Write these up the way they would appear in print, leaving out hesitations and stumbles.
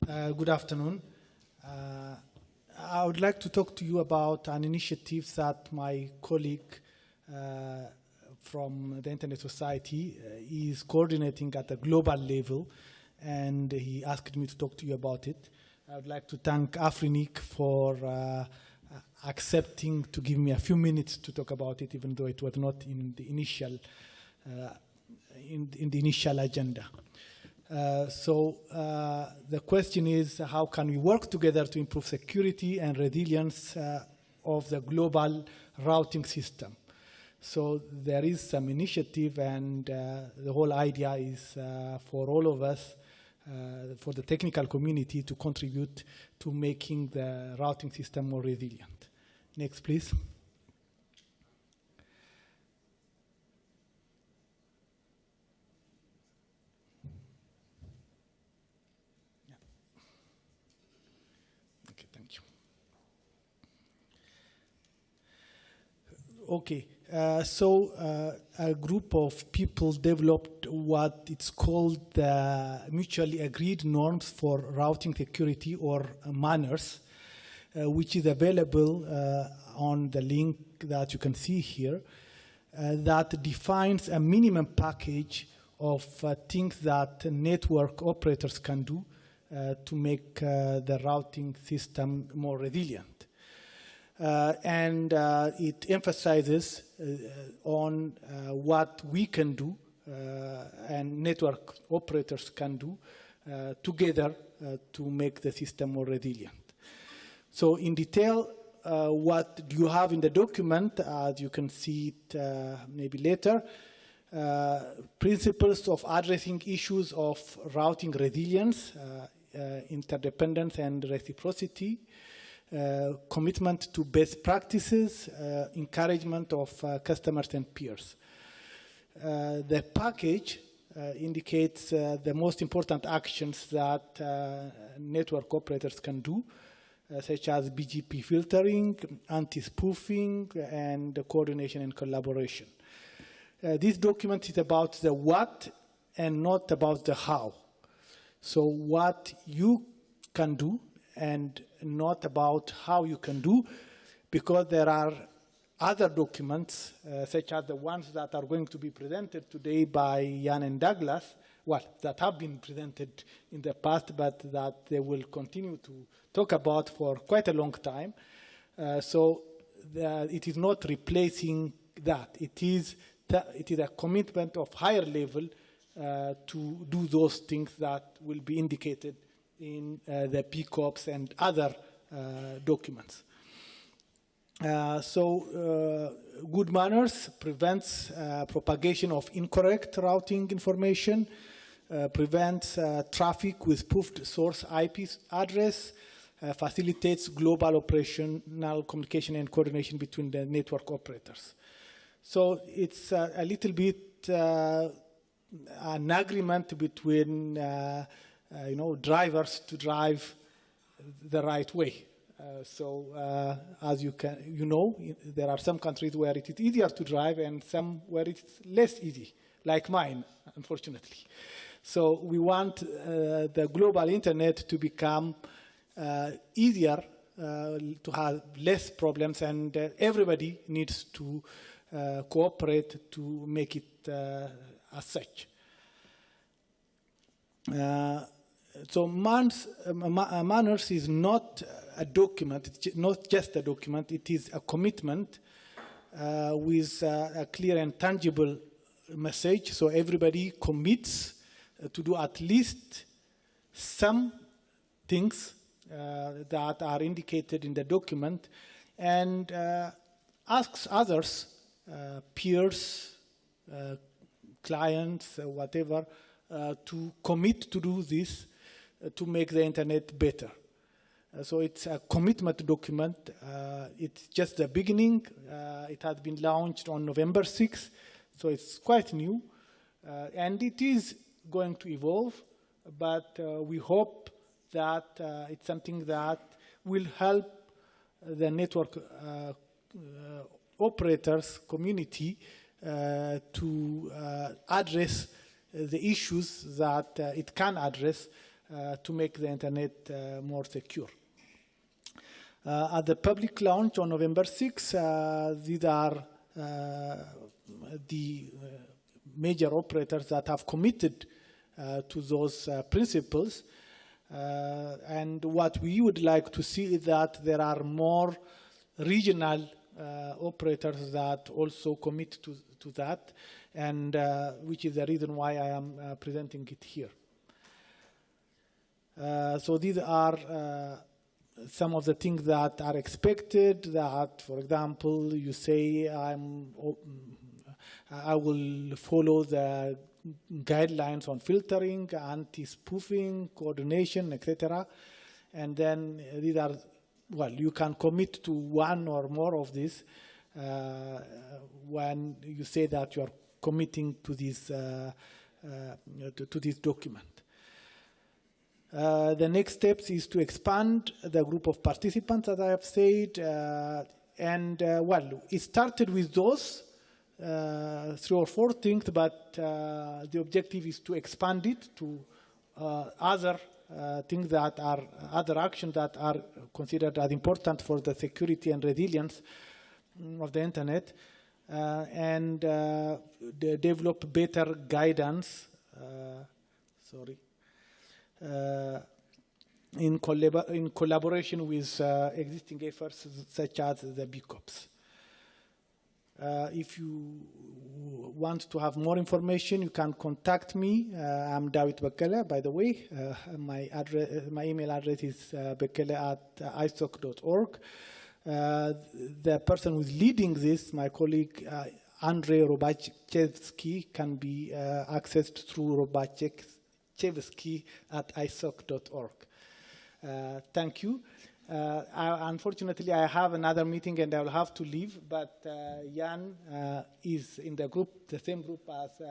Good afternoon. I would like to talk to you about an initiative that my colleague from the Internet Society is coordinating at a global level, and he asked me to talk to you about it. I would like to thank Afrinic for accepting to give me a few minutes to talk about it, even though it was not in the initial agenda. The question is, how can we work together to improve security and resilience of the global routing system? So there is some initiative, and the whole idea is for all of us, for the technical community, to contribute to making the routing system more resilient. Next, please. Okay, a group of people developed what it's called the mutually agreed norms for routing security, or manners, which is available on the link that you can see here, that defines a minimum package of things that network operators can do to make the routing system more resilient. It emphasizes on what we can do and network operators can do together to make the system more resilient. So in detail, what do you have in the document? As you can see it maybe later, principles of addressing issues of routing resilience, interdependence and reciprocity, commitment to best practices, encouragement of customers and peers. The package indicates the most important actions that network operators can do, such as BGP filtering, anti-spoofing, and coordination and collaboration. This document is about the what and not about the how. So what you can do and not about how you can do, because there are other documents, such as the ones that are going to be presented today by Jan and Douglas, that have been presented in the past, but that they will continue to talk about for quite a long time. It is not replacing that. It is a commitment of higher level to do those things that will be indicated in the PCOPs and other documents. Good manners prevents propagation of incorrect routing information, prevents traffic with spoofed source IP address, facilitates global operational communication and coordination between the network operators. So it's a little bit an agreement between drivers to drive the right way. As you know, there are some countries where it is easier to drive and some where it's less easy, like mine, unfortunately. So we want the global internet to become easier, to have less problems, and everybody needs to cooperate to make it as such. So manners is not a document, it's not just a document, it is a commitment with a clear and tangible message. So everybody commits to do at least some things that are indicated in the document, and asks others, peers, clients, whatever, to commit to do this to make the internet better. So it's a commitment document. It's just the beginning. It has been launched on November 6th, so it's quite new. And it is going to evolve, but we hope that it's something that will help the network operators community to address the issues that it can address to make the internet more secure. At the public launch on November 6, these are the major operators that have committed to those principles. And what we would like to see is that there are more regional operators that also commit to that, and which is the reason why I am presenting it here. So these are some of the things that are expected, that, for example, you say I will follow the guidelines on filtering, anti-spoofing, coordination, etc. And then these are, well, you can commit to one or more of these when you say that you are committing to this document. The next steps is to expand the group of participants, as I have said, well, it started with those 3 or 4 things, but the objective is to expand it to other things that are, other actions that are considered as important for the security and resilience of the internet, and develop better guidance, in collaboration with existing efforts such as the BCOPs. If you want to have more information, you can contact me. I'm David Bekele, by the way. My email address is bekele@isoc.org. The person who is leading this, my colleague Andrei Robachevsky, can be accessed through robachevsky@isoc.org. Thank you. Unfortunately, I have another meeting and I will have to leave, but Jan is in the group, the same group as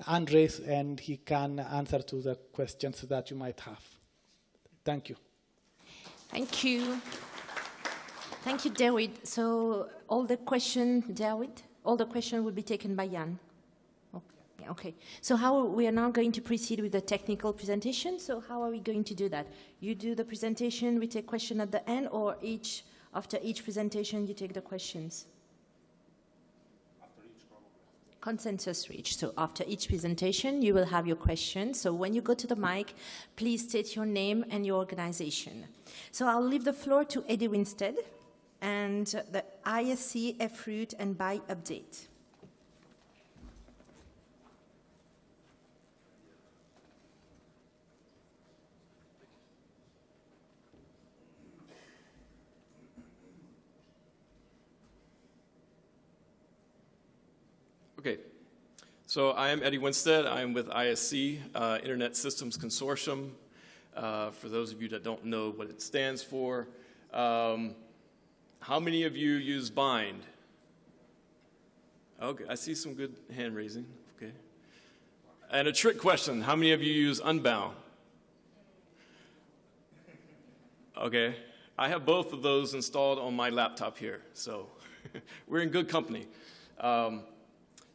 Andres, and he can answer to the questions that you might have. Thank you. Thank you. Thank you, David. So all the questions, David, all the questions will be taken by Jan. Okay, so how we are now going to proceed with the technical presentation. So how are we going to do that? You do the presentation, we take question at the end, or after each presentation you take the questions? After each, probably. Consensus reached. So after each presentation you will have your questions. So when you go to the mic, please state your name and your organization. So I'll leave the floor to Eddie Winstead and the ISC FROOT and BY update. Okay, so I am Eddie Winstead. I am with ISC, Internet Systems Consortium. For those of you that don't know what it stands for, how many of you use bind? Okay, I see some good hand raising. Okay, and a trick question: how many of you use unbound? Okay, I have both of those installed on my laptop here, so we're in good company.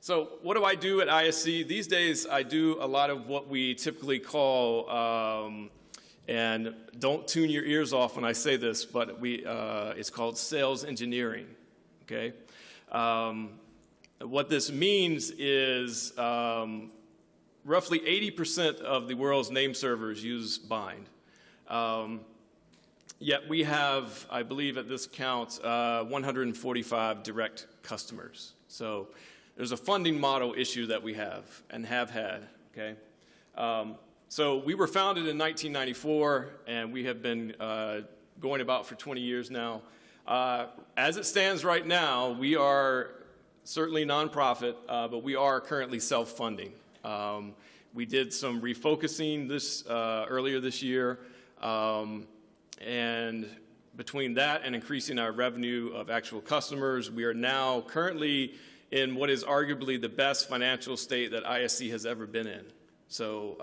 So what do I do at ISC? These days, I do a lot of what we typically call, and don't tune your ears off when I say this, but it's called sales engineering, okay? What this means is roughly 80% of the world's name servers use bind. Yet we have, I believe at this count, 145 direct customers. So there's a funding model issue that we have and have had, okay? So we were founded in 1994, and we have been going about for 20 years now. As it stands right now, we are certainly nonprofit, but we are currently self-funding. We did some refocusing earlier this year, and between that and increasing our revenue of actual customers, we are now currently in what is arguably the best financial state that ISC has ever been in. So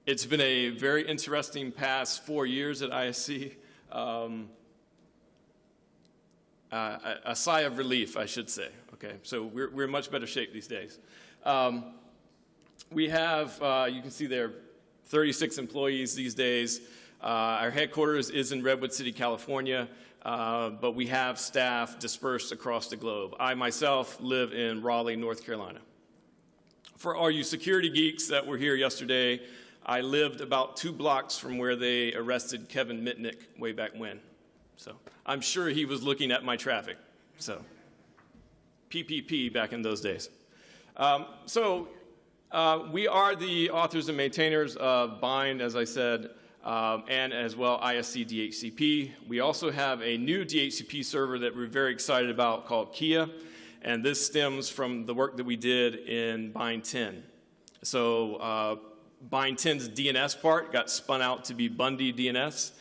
it's been a very interesting past 4 years at ISC. A sigh of relief, I should say. Okay, so we're in much better shape these days. We have, you can see there, 36 employees these days. Our headquarters is in Redwood City, California, but we have staff dispersed across the globe. I myself live in Raleigh, North Carolina. For all you security geeks that were here yesterday, I lived about 2 blocks from where they arrested Kevin Mitnick way back when. So I'm sure he was looking at my traffic. So PPP back in those days. We are the authors and maintainers of Bind, as I said, and as well ISC DHCP. We also have a new DHCP server that we're very excited about called Kia, and this stems from the work that we did in Bind 10. So Bind 10's DNS part got spun out to be Bundy DNS.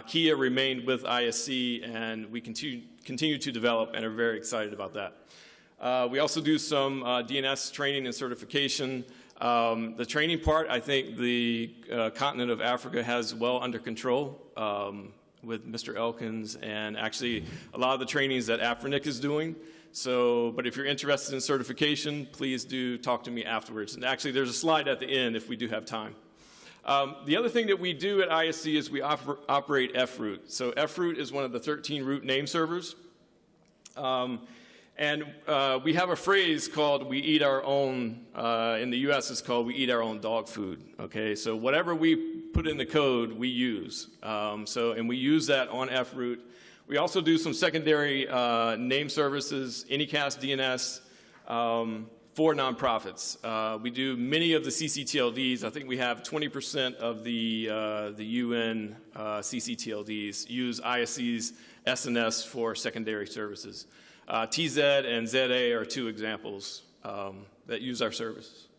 Kia remained with ISC, and we continue to develop and are very excited about that. We also do some DNS training and certification. The training part, I think the continent of Africa has well under control with Mr. Elkins, and actually a lot of the trainings that Afrinic is doing. So, but if you're interested in certification, please do talk to me afterwards. And actually, there's a slide at the end if we do have time. The other thing that we do at ISC is we operate FRoot. So FRoot is one of the 13 root name servers. And we have a phrase called we eat our own, in the US it's called we eat our own dog food, okay? So whatever we put in the code, we use. And we use that on FRoot. We also do some secondary name services, Anycast DNS, for nonprofits. We do many of the CCTLDs. I think we have 20% of the UN CCTLDs use ISC's SNS for secondary services. TZ and ZA are 2 examples that use our services.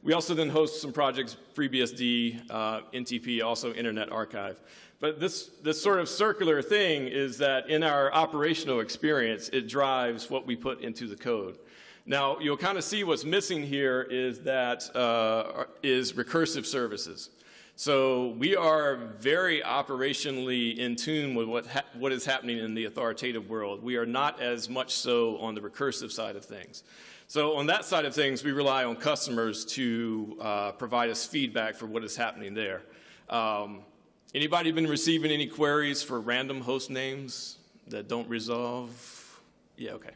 We also then host some projects, FreeBSD, NTP, also Internet Archive. But this sort of circular thing is that in our operational experience, it drives what we put into the code. Now, you'll kind of see what's missing here is that is recursive services. So we are very operationally in tune with what is happening in the authoritative world. We are not as much so on the recursive side of things. So on that side of things, we rely on customers to provide us feedback for what is happening there. Anybody been receiving any queries for random host names that don't resolve? Yeah, okay.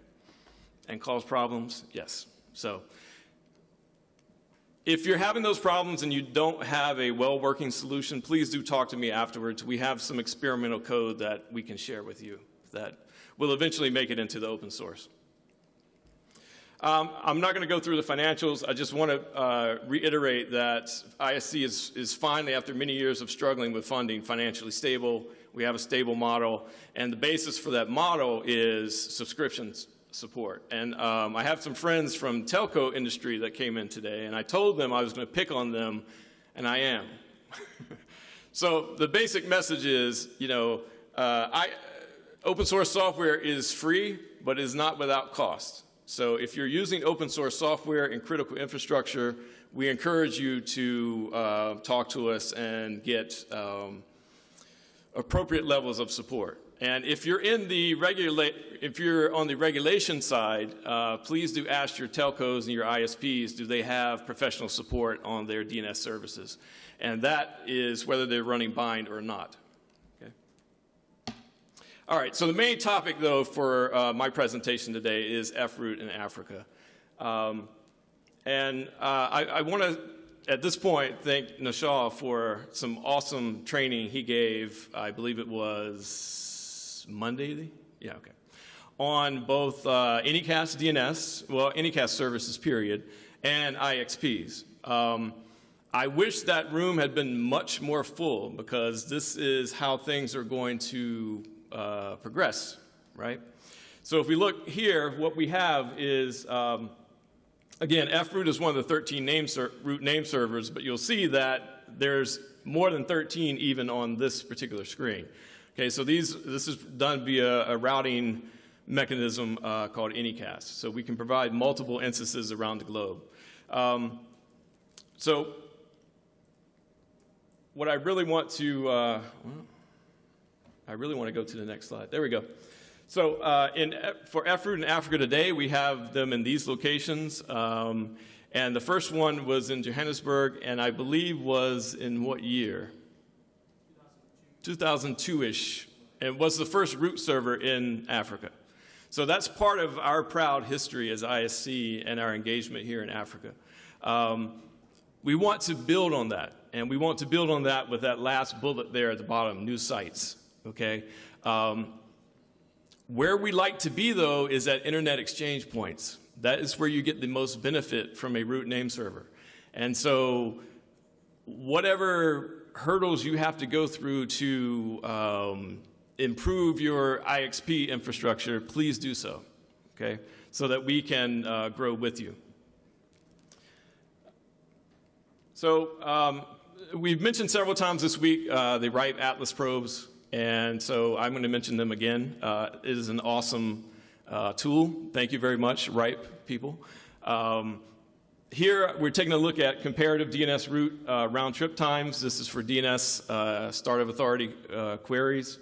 And cause problems? Yes. So if you're having those problems and you don't have a well-working solution, please do talk to me afterwards. We have some experimental code that we can share with you that will eventually make it into the open source. I'm not going to go through the financials. I just want to reiterate that ISC is finally, after many years of struggling with funding, financially stable. We have a stable model, and the basis for that model is subscriptions support. And I have some friends from telco industry that came in today, and I told them I was going to pick on them, and I am. So the basic message is, open source software is free, but is not without cost. So if you're using open source software in critical infrastructure, we encourage you to talk to us and get appropriate levels of support. And if you're on the regulation side, please do ask your telcos and your ISPs, do they have professional support on their DNS services? And that is whether they're running Bind or not. All right, so the main topic, though, for my presentation today is FRoot in Africa. I want to, at this point, thank Nashal for some awesome training he gave, I believe it was Monday? Yeah, okay. On both Anycast DNS, well, Anycast services, period, and IXPs. I wish that room had been much more full because this is how things are going to progress, right? So if we look here, what we have is, again, FRoot is one of the 13 root name servers, but you'll see that there's more than 13 even on this particular screen. Okay, so this is done via a routing mechanism called Anycast. So we can provide multiple instances around the globe. So what I really want to, I really want to go to the next slide. There we go. So for FRoot in Africa today, we have them in these locations. And the first one was in Johannesburg, and I believe was in what year? 2002-ish, and was the first root server in Africa. So that's part of our proud history as ISC and our engagement here in Africa. We want to build on that, and we want to build on that with that last bullet there at the bottom, new sites, okay? Where we like to be, though, is at internet exchange points. That is where you get the most benefit from a root name server. And so whatever hurdles you have to go through to improve your IXP infrastructure, please do so, okay, so that we can grow with you. So we've mentioned several times this week the RIPE Atlas probes, and so I'm going to mention them again. It is an awesome tool. Thank you very much, RIPE people. Here, we're taking a look at comparative DNS root round trip times. This is for DNS start of authority queries.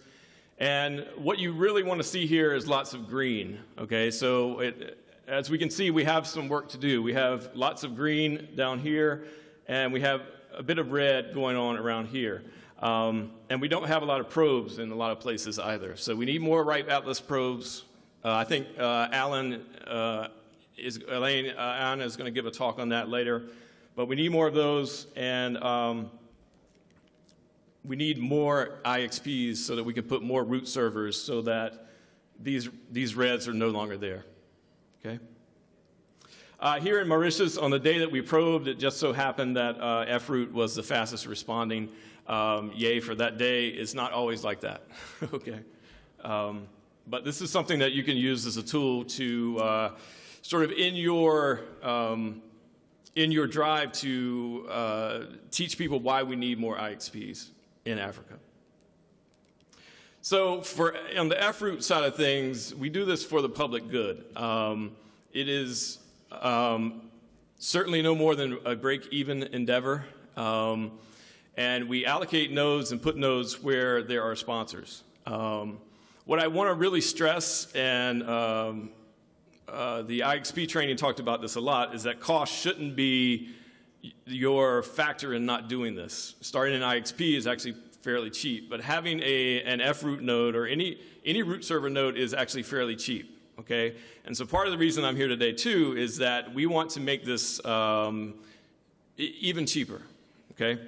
And what you really want to see here is lots of green, okay? So as we can see, we have some work to do. We have lots of green down here, and we have a bit of red going on around here. And we don't have a lot of probes in a lot of places either. So we need more RIPE Atlas probes. I think Alan is going to give a talk on that later, but we need more of those, and we need more IXPs so that we can put more root servers so that these reds are no longer there, okay? Here in Mauritius, on the day that we probed, it just so happened that FRoot was the fastest responding. Yay for that day. It's not always like that, okay? But this is something that you can use as a tool to sort of in your drive to teach people why we need more IXPs in Africa. So on the FRoot side of things, we do this for the public good. It is certainly no more than a break-even endeavor. And we allocate nodes and put nodes where there are sponsors. What I want to really stress, and the IXP training talked about this a lot, is that cost shouldn't be your factor in not doing this. Starting an IXP is actually fairly cheap, but having an FRoot node or any root server node is actually fairly cheap, okay? And so part of the reason I'm here today, too, is that we want to make this even cheaper, okay?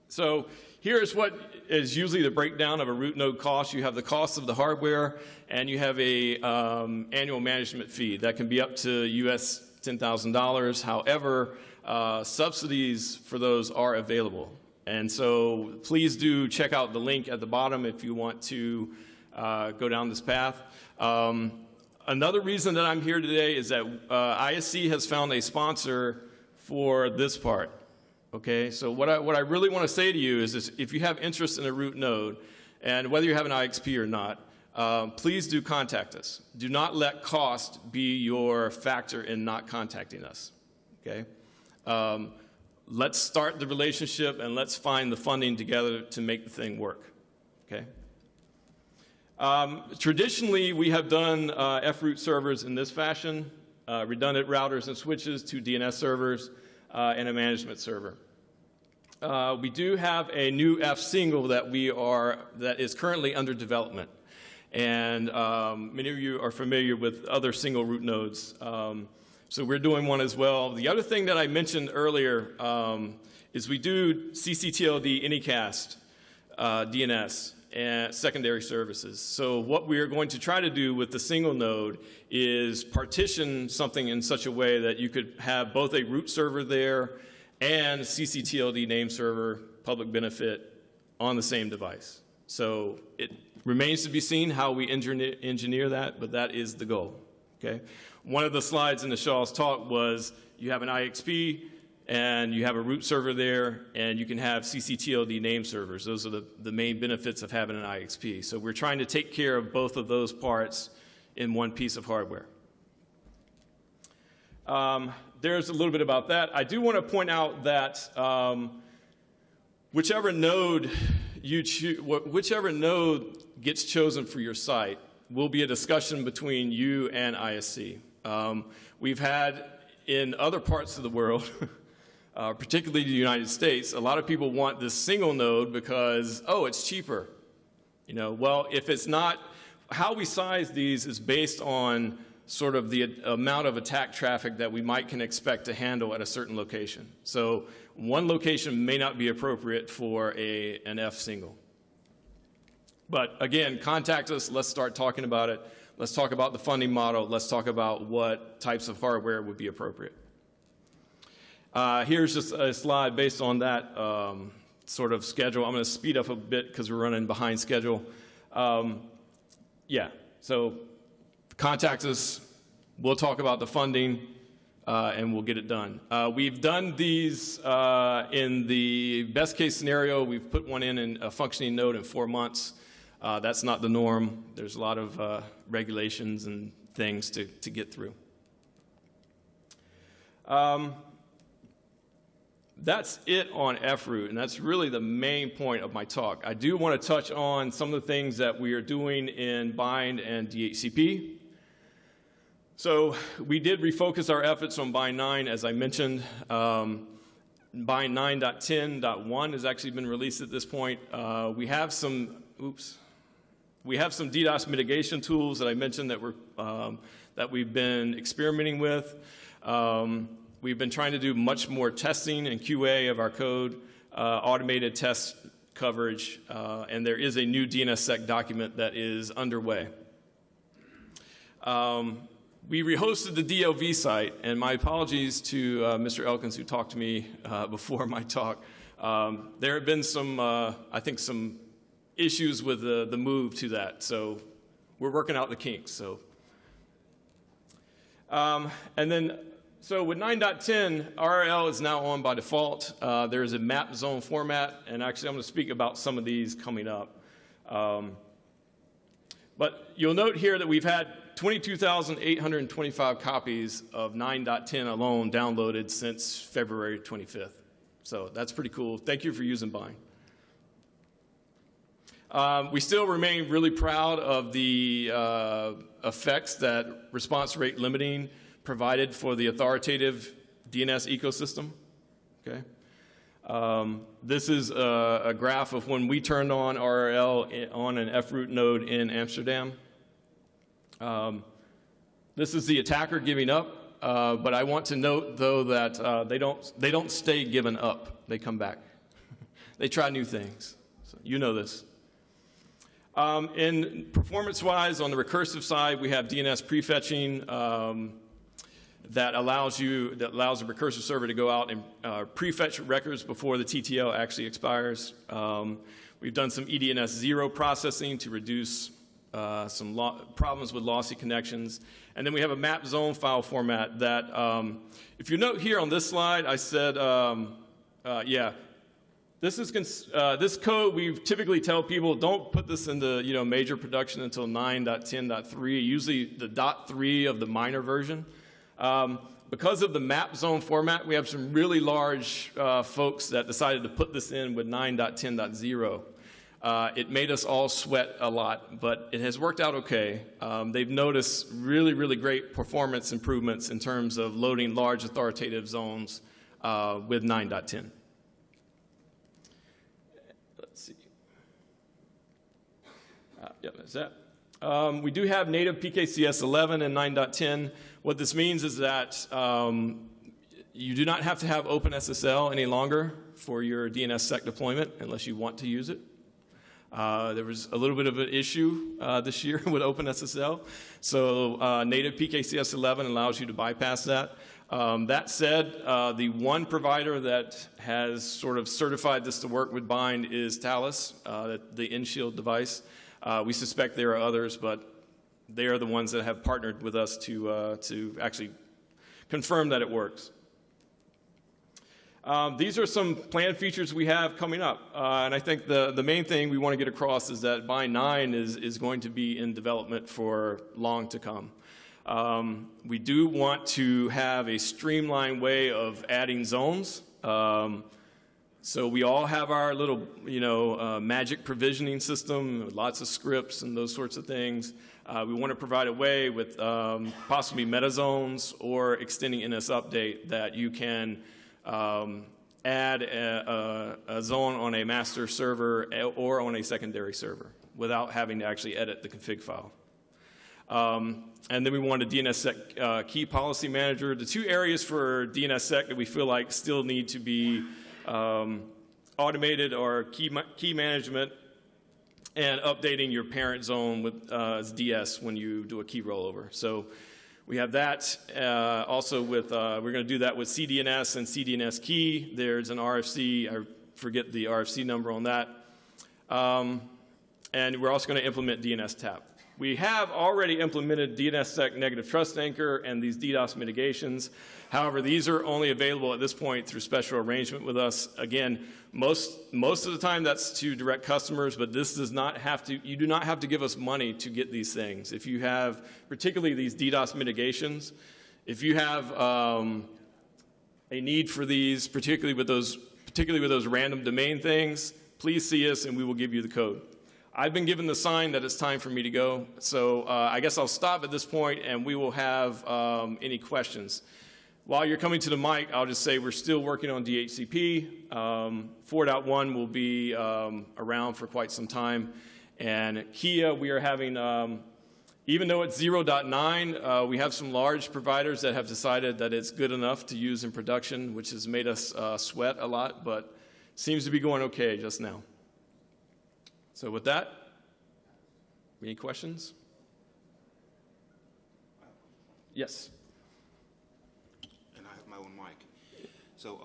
So here's what is usually the breakdown of a root node cost. You have the cost of the hardware, and you have a annual management fee. That can be up to US $10,000. However, subsidies for those are available. And so please do check out the link at the bottom if you want to go down this path. Another reason that I'm here today is that ISC has found a sponsor for this part. Okay, so what I really want to say to you is this: if you have interest in a root node, and whether you have an IXP or not, please do contact us. Do not let cost be your factor in not contacting us, okay? Let's start the relationship, and let's find the funding together to make the thing work, okay? Traditionally, we have done FRoot servers in this fashion, redundant routers and switches, 2 DNS servers, and a management server. We do have a new F single that is currently under development, and many of you are familiar with other single root nodes. So we're doing one as well. The other thing that I mentioned earlier is we do CCTLD Anycast DNS and secondary services. So what we are going to try to do with the single node is partition something in such a way that you could have both a root server there and CCTLD name server, public benefit, on the same device. So it remains to be seen how we engineer that, but that is the goal, okay? One of the slides in the Shaw's talk was you have an IXP and you have a root server there, and you can have CCTLD name servers. Those are the main benefits of having an IXP. So we're trying to take care of both of those parts in one piece of hardware. There's a little bit about that. I do want to point out that whichever node gets chosen for your site will be a discussion between you and ISC. We've had in other parts of the world, particularly the United States, a lot of people want this single node because, oh, it's cheaper. Well, if it's not, how we size these is based on sort of the amount of attack traffic that we can expect to handle at a certain location. So one location may not be appropriate for an F single. But again, contact us. Let's start talking about it. Let's talk about the funding model. Let's talk about what types of hardware would be appropriate. Here's just a slide based on that sort of schedule. I'm going to speed up a bit because we're running behind schedule. Yeah, so contact us. We'll talk about the funding, and we'll get it done. We've done these in the best case scenario. We've put one in a functioning node in 4 months. That's not the norm. There's a lot of regulations and things to get through. That's it on FROOT, and that's really the main point of my talk. I do want to touch on some of the things that we are doing in Bind and DHCP. So we did refocus our efforts on Bind 9, as I mentioned. Bind 9.10.1 has actually been released at this point. We have some DDoS mitigation tools that I mentioned that we've been experimenting with. We've been trying to do much more testing and QA of our code, automated test coverage, and there is a new DNSSEC document that is underway. We rehosted the DLV site, and my apologies to Mr. Elkins, who talked to me before my talk. There have been some, I think, some issues with the move to that, so we're working out the kinks. So with 9.10, RRL is now on by default. There is a map zone format, and actually I'm going to speak about some of these coming up. But you'll note here that we've had 22,825 copies of 9.10 alone downloaded since February 25th. So that's pretty cool. Thank you for using Bind. We still remain really proud of the effects that response rate limiting provided for the authoritative DNS ecosystem. Okay. This is a graph of when we turned on RRL on an FROOT node in Amsterdam. This is the attacker giving up, but I want to note, though, that they don't stay given up. They come back. They try new things. So you know this. In performance-wise, on the recursive side, we have DNS prefetching that allows the recursive server to go out and prefetch records before the TTL actually expires. We've done some EDNS 0 processing to reduce some problems with lossy connections. And then we have a map zone file format that, if you note here on this slide, I said, this code, we typically tell people don't put this into major production until 9.10.3, usually the .3 of the minor version. Because of the map zone format, we have some really large folks that decided to put this in with 9.10.0. It made us all sweat a lot, but it has worked out okay. They've noticed really, really great performance improvements in terms of loading large authoritative zones with 9.10. Let's see. Yep, that's that. We do have native PKCS 11 and 9.10. What this means is that you do not have to have OpenSSL any longer for your DNSSEC deployment unless you want to use it. There was a little bit of an issue this year with OpenSSL. So native PKCS 11 allows you to bypass that. That said, the one provider that has sort of certified this to work with Bind is Thales, the InShield device. We suspect there are others, but they are the ones that have partnered with us to actually confirm that it works. These are some planned features we have coming up, and I think the main thing we want to get across is that Bind 9 is going to be in development for long to come. We do want to have a streamlined way of adding zones. So we all have our little, magic provisioning system, lots of scripts and those sorts of things. We want to provide a way with possibly meta zones or extending NS Update that you can add a zone on a master server or on a secondary server without having to actually edit the config file. And then we want a DNSSEC key policy manager. The two areas for DNSSEC that we feel like still need to be automated are key management and updating your parent zone with DS when you do a key rollover. So we have that. Also with, we're going to do that with CDNS and CDNS key. There's an RFC, I forget the RFC number on that. And we're also going to implement DNS tap. We have already implemented DNSSEC negative trust anchor and these DDoS mitigations. However, these are only available at this point through special arrangement with us. Again, most of the time that's to direct customers, but this does not have to, you do not have to give us money to get these things. If you have, particularly these DDoS mitigations, if you have a need for these, particularly with those random domain things, please see us and we will give you the code. I've been given the sign that it's time for me to go, so I guess I'll stop at this point and we will have any questions. While you're coming to the mic, I'll just say we're still working on DHCP. 4.1 will be around for quite some time. And Kia, we are having, even though it's 0.9, we have some large providers that have decided that it's good enough to use in production, which has made us sweat a lot, but seems to be going okay just now. So with that, any questions? Yes. And I have my own mic. So,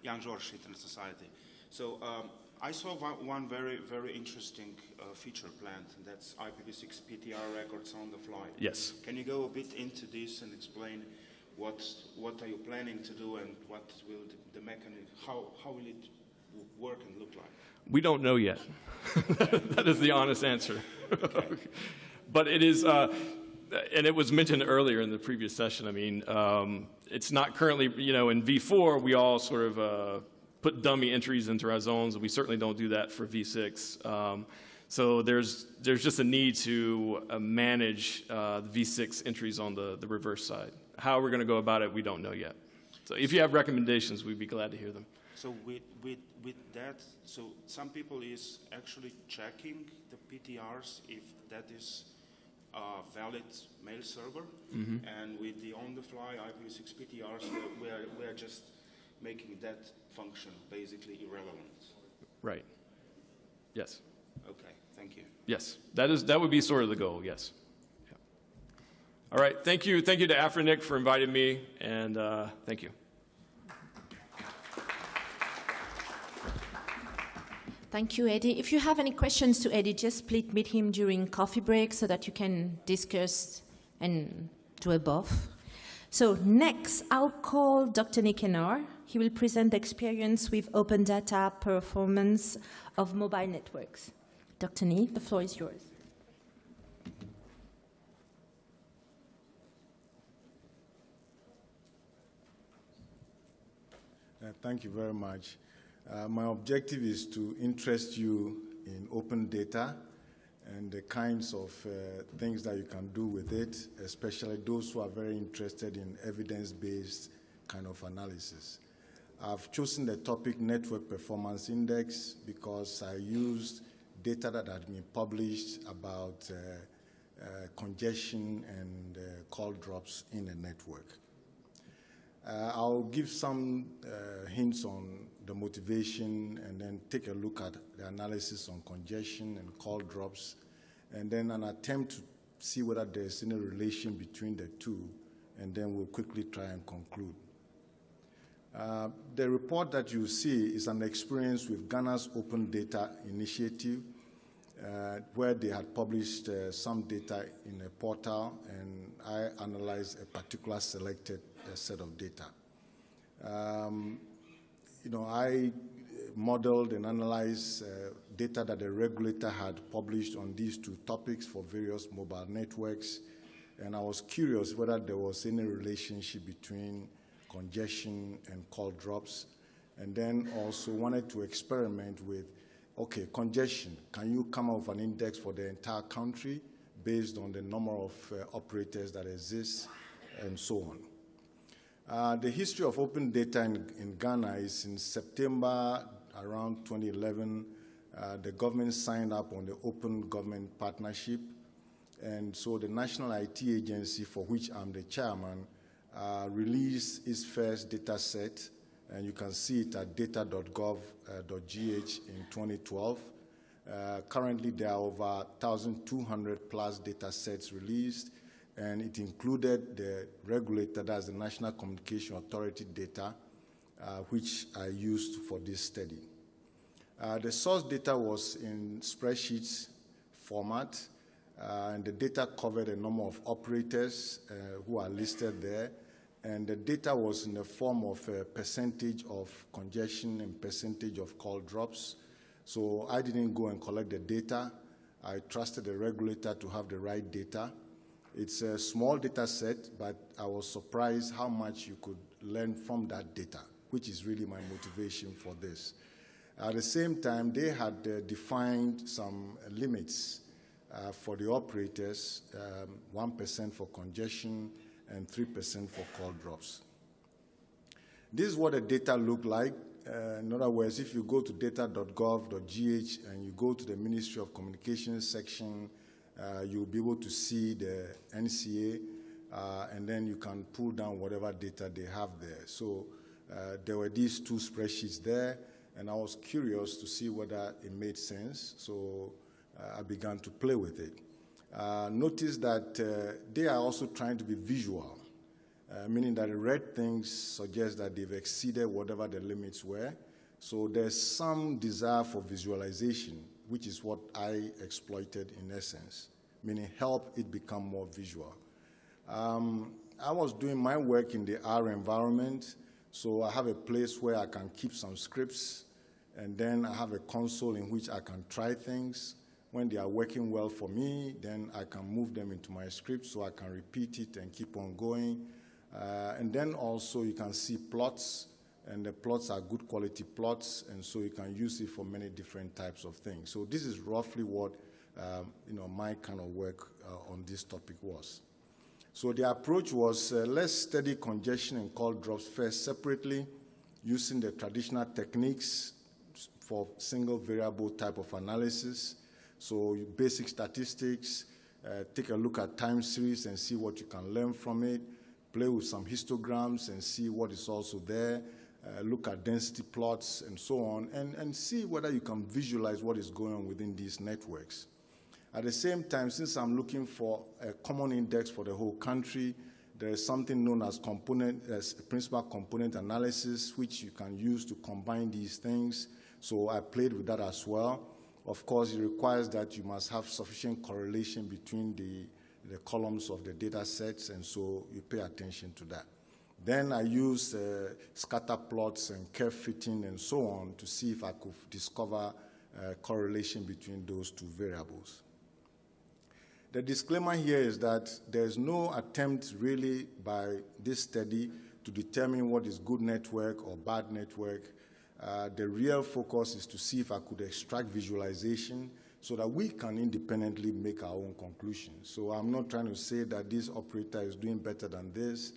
Jan George, Internet Society. So, I saw one very, very interesting feature planned, and that's IPv6 PTR records on the fly. Yes. Can you go a bit into this and explain what are you planning to do and what will the mechanism, how will it work and look like? We don't know yet. That is the honest answer. But it is, and it was mentioned earlier in the previous session, I mean, it's not currently, you know, in V4, we all sort of put dummy entries into our zones, and we certainly don't do that for V6. So there's just a need to manage the V6 entries on the reverse side. How we're going to go about it, we don't know yet. So if you have recommendations, we'd be glad to hear them. So with that, so some people is actually checking the PTRs if that is a valid mail server, and with the on-the-fly IPv6 PTRs, we are just making that function basically irrelevant. Right. Yes. Okay. Thank you. Yes. That would be sort of the goal. Yes. Yeah. All right. Thank you. Thank you to Afrinic for inviting me, and thank you. Thank you, Eddie. If you have any questions to Eddie, just please meet him during coffee break so that you can discuss and do a buff. So next, I'll call Dr. Nicanor. He will present the experience with open data performance of mobile networks. Dr. Ni, the floor is yours. Thank you very much. My objective is to interest you in open data and the kinds of things that you can do with it, especially those who are very interested in evidence-based kind of analysis. I've chosen the topic Network Performance Index because I used data that had been published about congestion and call drops in a network. I'll give some hints on the motivation and then take a look at the analysis on congestion and call drops, and then an attempt to see whether there's any relation between the two, and then we'll quickly try and conclude. The report that you see is an experience with Ghana's Open Data Initiative, where they had published some data in a portal, and I analyzed a particular selected set of data. I modeled and analyzed data that the regulator had published on these two topics for various mobile networks, and I was curious whether there was any relationship between congestion and call drops, and then also wanted to experiment with, okay, congestion, can you come up with an index for the entire country based on the number of operators that exist, and so on. The history of open data in Ghana is in September around 2011, the government signed up on the Open Government Partnership, and so the National IT Agency, for which I'm the chairman, released its first data set, and you can see it at data.gov.gh in 2012. Currently, there are over 1,200 plus data sets released, and it included the regulator, that's the National Communication Authority data, which I used for this study. The source data was in spreadsheets format, and the data covered a number of operators who are listed there, and the data was in the form of a percentage of congestion and percentage of call drops. So I didn't go and collect the data. I trusted the regulator to have the right data. It's a small data set, but I was surprised how much you could learn from that data, which is really my motivation for this. At the same time, they had defined some limits for the operators, 1% for congestion and 3% for call drops. This is what the data looked like. In other words, if you go to data.gov.gh and you go to the Ministry of Communications section, you'll be able to see the NCA, and then you can pull down whatever data they have there. So there were these two spreadsheets there, and I was curious to see whether it made sense, so I began to play with it. Notice that they are also trying to be visual, meaning that the red things suggest that they've exceeded whatever the limits were. So there's some desire for visualization, which is what I exploited in essence, meaning help it become more visual. I was doing my work in the R environment, so I have a place where I can keep some scripts, and then I have a console in which I can try things. When they are working well for me, then I can move them into my script so I can repeat it and keep on going. And then also you can see plots, and the plots are good quality plots, and so you can use it for many different types of things. So this is roughly what my kind of work on this topic was. So the approach was let's study congestion and call drops first separately, using the traditional techniques for single variable type of analysis. So basic statistics, take a look at time series and see what you can learn from it, play with some histograms and see what is also there, look at density plots and so on, and see whether you can visualize what is going on within these networks. At the same time, since I'm looking for a common index for the whole country, there is something known as principal component analysis, which you can use to combine these things. So I played with that as well. Of course, it requires that you must have sufficient correlation between the columns of the data sets, and so you pay attention to that. Then I used scatter plots and curve fitting and so on to see if I could discover correlation between those two variables. The disclaimer here is that there's no attempt really by this study to determine what is good network or bad network. The real focus is to see if I could extract visualization so that we can independently make our own conclusions. So I'm not trying to say that this operator is doing better than this,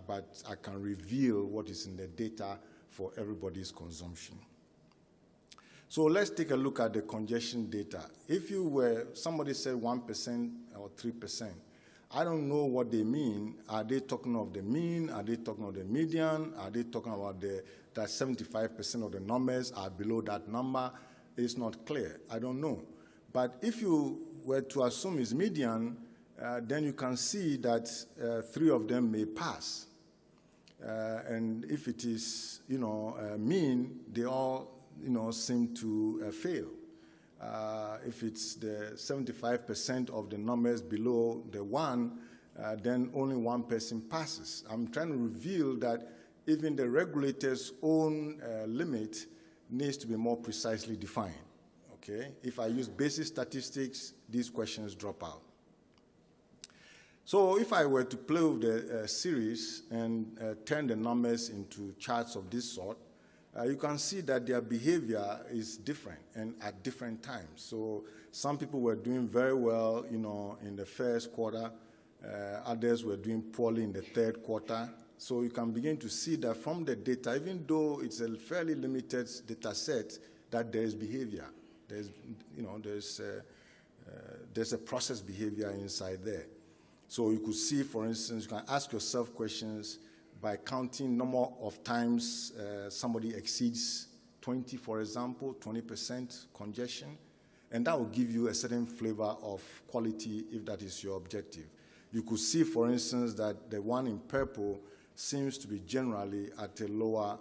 but I can reveal what is in the data for everybody's consumption. So let's take a look at the congestion data. If somebody said 1% or 3%, I don't know what they mean. Are they talking of the mean? Are they talking of the median? Are they talking about that 75% of the numbers are below that number? It's not clear. I don't know. But if you were to assume it's median, then you can see that 3 of them may pass. And if it is, mean, they all, seem to fail. If it's the 75% of the numbers below the 1, then only 1 person passes. I'm trying to reveal that even the regulator's own limit needs to be more precisely defined. Okay? If I use basic statistics, these questions drop out. So if I were to play with the series and turn the numbers into charts of this sort, you can see that their behavior is different and at different times. So some people were doing very well, in the first quarter. Others were doing poorly in the third quarter. So you can begin to see that from the data, even though it's a fairly limited data set, that there is behavior. There's a process behavior inside there. So you could see, for instance, you can ask yourself questions by counting number of times somebody exceeds 20, for example, 20% congestion, and that will give you a certain flavor of quality if that is your objective. You could see, for instance, that the one in purple seems to be generally at a lower,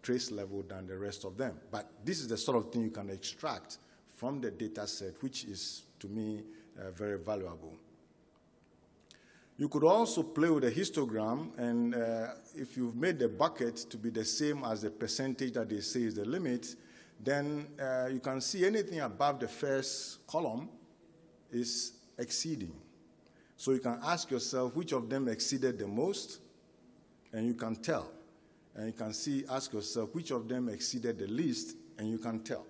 trace level than the rest of them. But this is the sort of thing you can extract from the data set, which is, to me, very valuable. You could also play with a histogram, and if you've made the bucket to be the same as the percentage that they say is the limit, then you can see anything above the first column is exceeding. So you can ask yourself which of them exceeded the most, and you can tell. And you can ask yourself which of them exceeded the least, and you can tell.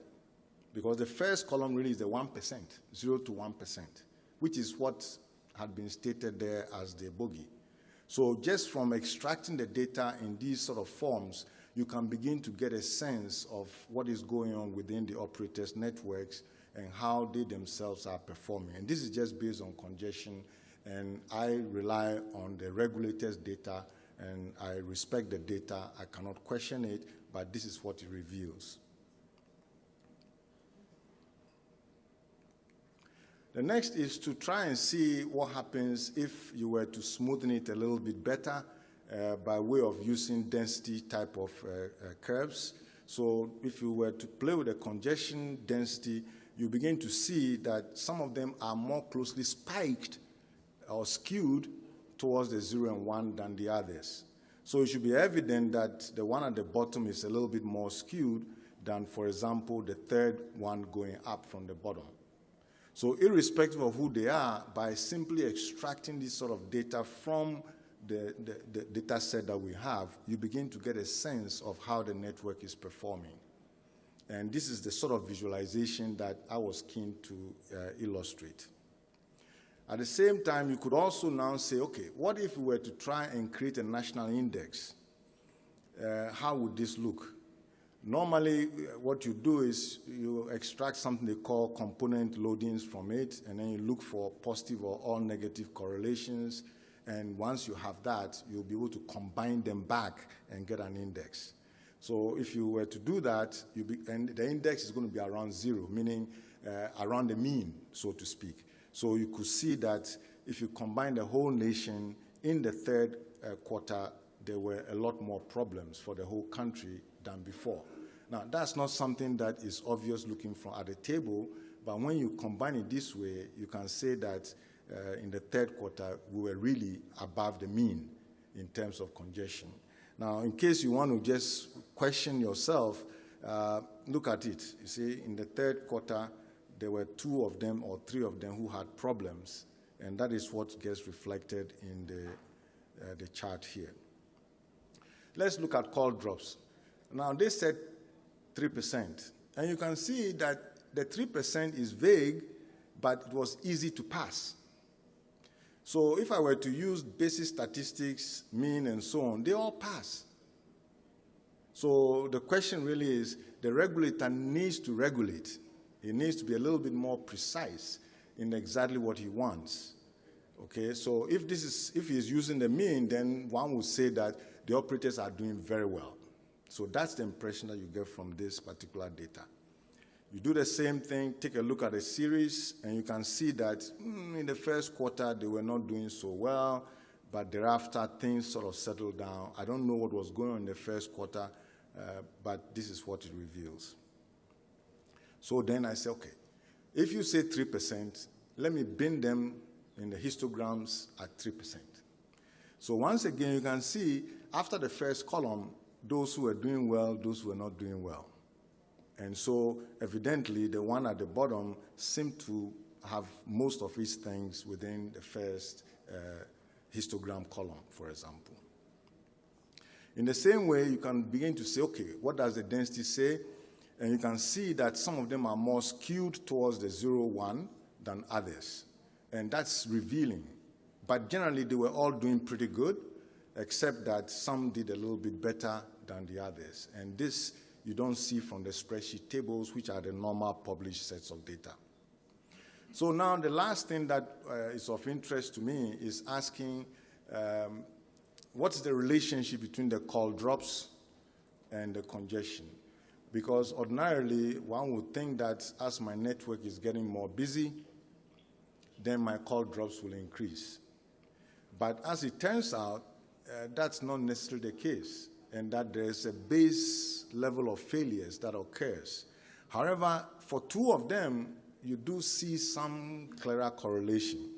Because the first column really is the 1%, 0 to 1%, which is what had been stated there as the bogey. So just from extracting the data in these sort of forms, you can begin to get a sense of what is going on within the operators' networks and how they themselves are performing. And this is just based on congestion, and I rely on the regulators' data, and I respect the data. I cannot question it, but this is what it reveals. The next is to try and see what happens if you were to smoothen it a little bit better by way of using density type of curves. So if you were to play with the congestion density, you begin to see that some of them are more closely spiked or skewed towards the 0 and 1 than the others. So it should be evident that the one at the bottom is a little bit more skewed than, for example, the third one going up from the bottom. So irrespective of who they are, by simply extracting this sort of data from the data set that we have, you begin to get a sense of how the network is performing. And this is the sort of visualization that I was keen to illustrate. At the same time, you could also now say, okay, what if we were to try and create a national index? How would this look? Normally, what you do is you extract something they call component loadings from it, and then you look for positive or all negative correlations. And once you have that, you'll be able to combine them back and get an index. So if you were to do that, and the index is going to be around 0, meaning around the mean, so to speak. So you could see that if you combine the whole nation in the third quarter, there were a lot more problems for the whole country than before. Now, that's not something that is obvious looking from at the table, but when you combine it this way, you can say that in the third quarter, we were really above the mean in terms of congestion. Now, in case you want to just question yourself, look at it. You see, in the third quarter, there were 2 of them or 3 of them who had problems, and that is what gets reflected in the chart here. Let's look at call drops. Now, they said 3%, and you can see that the 3% is vague, but it was easy to pass. So if I were to use basic statistics, mean, and so on, they all pass. So the question really is, the regulator needs to regulate. He needs to be a little bit more precise in exactly what he wants. Okay, so if he's using the mean, then one would say that the operators are doing very well. So that's the impression that you get from this particular data. You do the same thing, take a look at a series, and you can see that in the first quarter they were not doing so well, but thereafter things sort of settled down. I don't know what was going on in the first quarter, but this is what it reveals. So then I say, okay, if you say 3%, let me bin them in the histograms at 3%. So once again, you can see after the first column, those who were doing well, those who were not doing well. And so evidently, the one at the bottom seemed to have most of its things within the first histogram column, for example. In the same way, you can begin to say, okay, what does the density say? And you can see that some of them are more skewed towards the 0-1 than others. And that's revealing. But generally, they were all doing pretty good, except that some did a little bit better than the others. And this you don't see from the spreadsheet tables, which are the normal published sets of data. So now the last thing that is of interest to me is asking, what's the relationship between the call drops and the congestion? Because ordinarily, one would think that as my network is getting more busy, then my call drops will increase. But as it turns out, that's not necessarily the case, and that there's a base level of failures that occurs. However, for two of them, you do see some clearer correlation,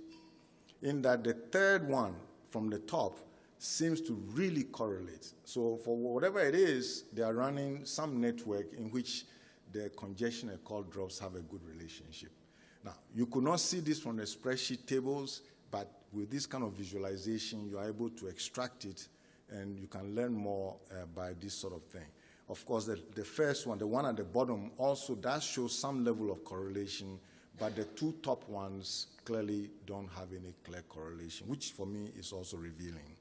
in that the third one from the top seems to really correlate. So for whatever it is, they are running some network in which the congestion and call drops have a good relationship. Now, you could not see this from the spreadsheet tables, but with this kind of visualization, you are able to extract it, and you can learn more by this sort of thing. Of course, the first one, the one at the bottom, also does show some level of correlation, but the two top ones clearly don't have any clear correlation, which for me is also revealing.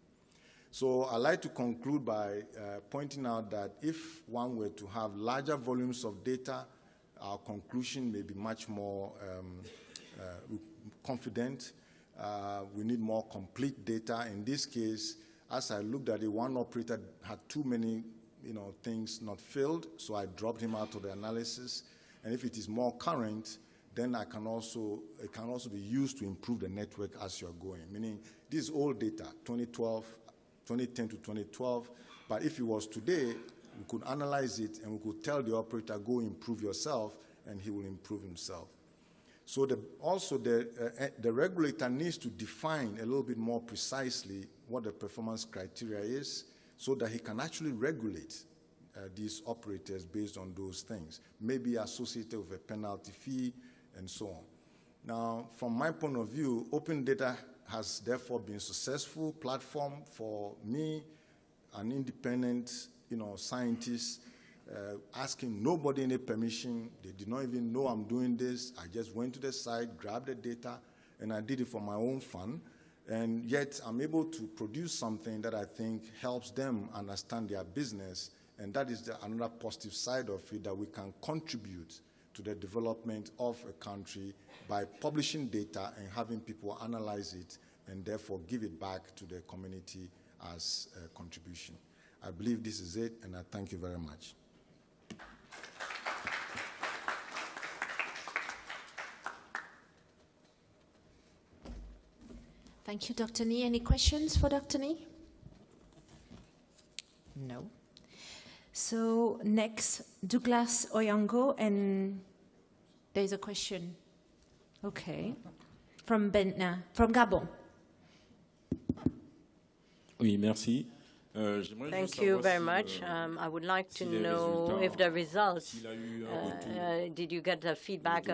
So I'd like to conclude by pointing out that if one were to have larger volumes of data, our conclusion may be much more confident. We need more complete data. In this case, as I looked at it, one operator had too many things not filled, so I dropped him out of the analysis. And if it is more current, then it can also be used to improve the network as you're going. Meaning, this is old data, 2010 to 2012, but if it was today, we could analyze it and we could tell the operator, go improve yourself, and he will improve himself. So the regulator needs to define a little bit more precisely what the performance criteria is, so that he can actually regulate these operators based on those things, maybe associated with a penalty fee and so on. Now, from my point of view, open data has therefore been a successful platform for me, an independent scientist, asking nobody any permission. They did not even know I'm doing this. I just went to the site, grabbed the data, and I did it for my own fun. And yet I'm able to produce something that I think helps them understand their business. And that is another positive side of it, that we can contribute to the development of a country by publishing data and having people analyze it and therefore give it back to the community as a contribution. I believe this is it, and I thank you very much. Thank you, Dr. Nee. Any questions for Dr. Nee? No. So next, Douglas Oyango, and there's a question. Okay. From Gabon. Oui, merci. Thank you very much. I would like to know if the results, did you get the feedback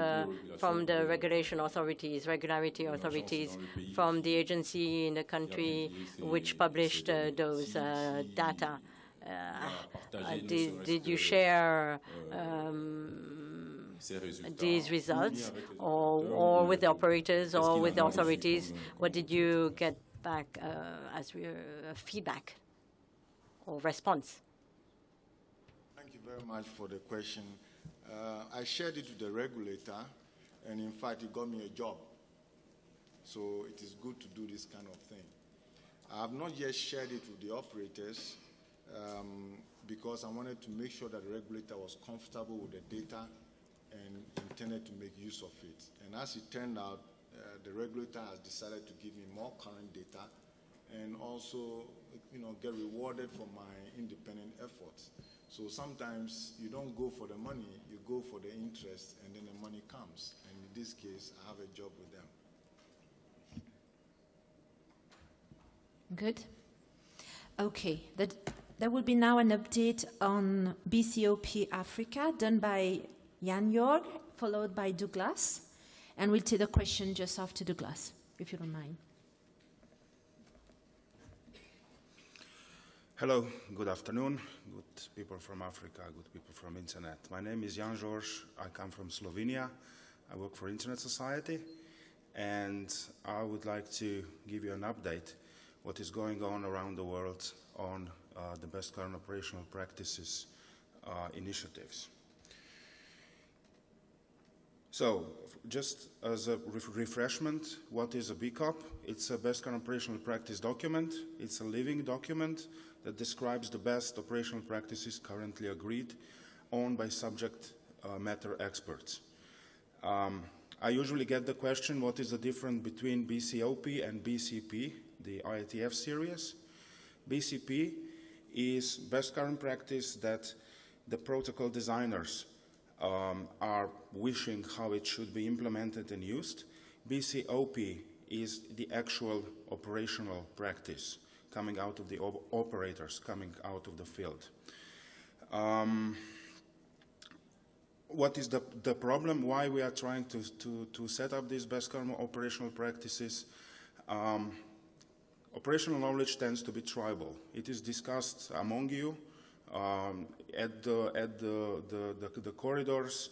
from the regulation authorities, regularity authorities, from the agency in the country which published those data? Did you share these results or with the operators or with the authorities? What did you get back as feedback or response? Thank you very much for the question. I shared it with the regulator, and in fact, it got me a job. So it is good to do this kind of thing. I have not yet shared it with the operators because I wanted to make sure that the regulator was comfortable with the data and intended to make use of it. And as it turned out, the regulator has decided to give me more current data and also, get rewarded for my independent efforts. So sometimes you don't go for the money, you go for the interest, and then the money comes. And in this case, I have a job with them. Good. Okay. There will be now an update on BCOP Africa done by Jan Jorg, followed by Douglas. And we'll take the question just after Douglas, if you don't mind. Hello, good afternoon, good people from Africa, good people from Internet. My name is Jan George, I come from Slovenia, I work for Internet Society, and I would like to give you an update what is going on around the world on the best current operational practices initiatives. So, just as a refreshment, what is a BCOP? It's a best current operational practice document. It's a living document that describes the best operational practices currently agreed on by subject matter experts. I usually get the question, what is the difference between BCOP and BCP, the IETF series? BCP is best current practice that the protocol designers are wishing how it should be implemented and used. BCOP is the actual operational practice coming out of the operators, coming out of the field. What is the problem? Why we are trying to set up these best current operational practices? Operational knowledge tends to be tribal. It is discussed among you at the corridors.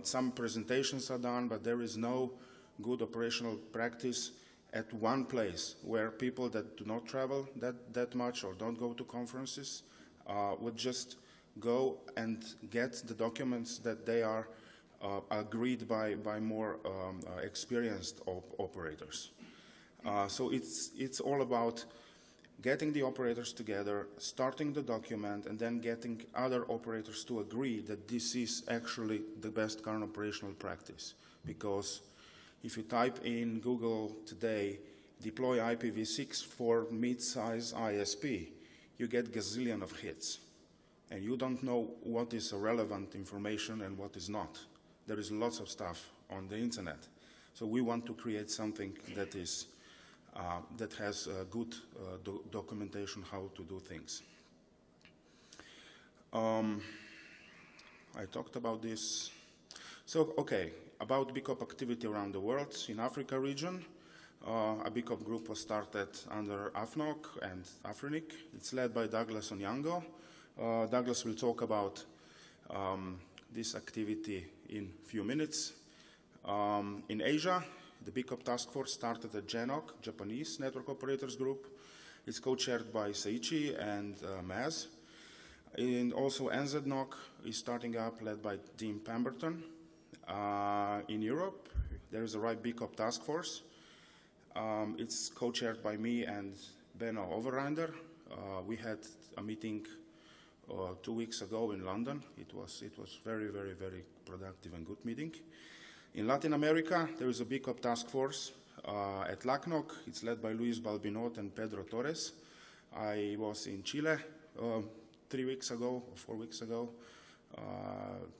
Some presentations are done, but there is no good operational practice at one place where people that do not travel that much or don't go to conferences would just go and get the documents that they are agreed by more experienced operators. So it's all about getting the operators together, starting the document, and then getting other operators to agree that this is actually the best current operational practice. Because if you type in Google today, deploy IPv6 for mid-size ISP, you get gazillion of hits. And you don't know what is relevant information and what is not. There is lots of stuff on the internet. So we want to create something that is that has good documentation how to do things. I talked about this. So, okay, about BCOP activity around the world. In Africa region, a BCOP group was started under AFNOC and Afrinic. It's led by Douglas Onyango. Douglas will talk about this activity in a few minutes. In Asia, the BCOP task force started at JNOC, Japanese Network Operators Group. It's co-chaired by Seiichi and Maz. And also NZNOC is starting up, led by Dean Pemberton. In Europe, there is a RIPE BCOP task force. It's co-chaired by me and Benno Overreinder. We had a meeting 2 weeks ago in London. It was very, very, very productive and good meeting. In Latin America, there is a BCOP task force at LACNOC. It's led by Luis Balbinot and Pedro Torres. I was in Chile 3 weeks ago or 4 weeks ago.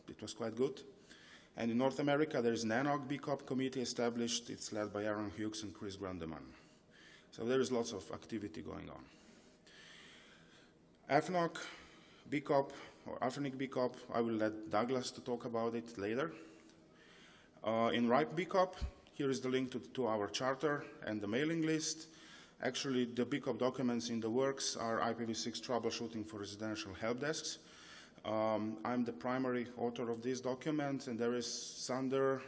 It was quite good. And in North America, there is an NANOC BCOP committee established. It's led by Aaron Hughes and Chris Grundeman. So there is lots of activity going on. AFNOC BCOP or Afrinic BCOP, I will let Douglas to talk about it later. In RIPE BCOP, here is the link to our charter and the mailing list. Actually, the BCOP documents in the works are IPv6 troubleshooting for residential help desks. I'm the primary author of this document, and there is Sander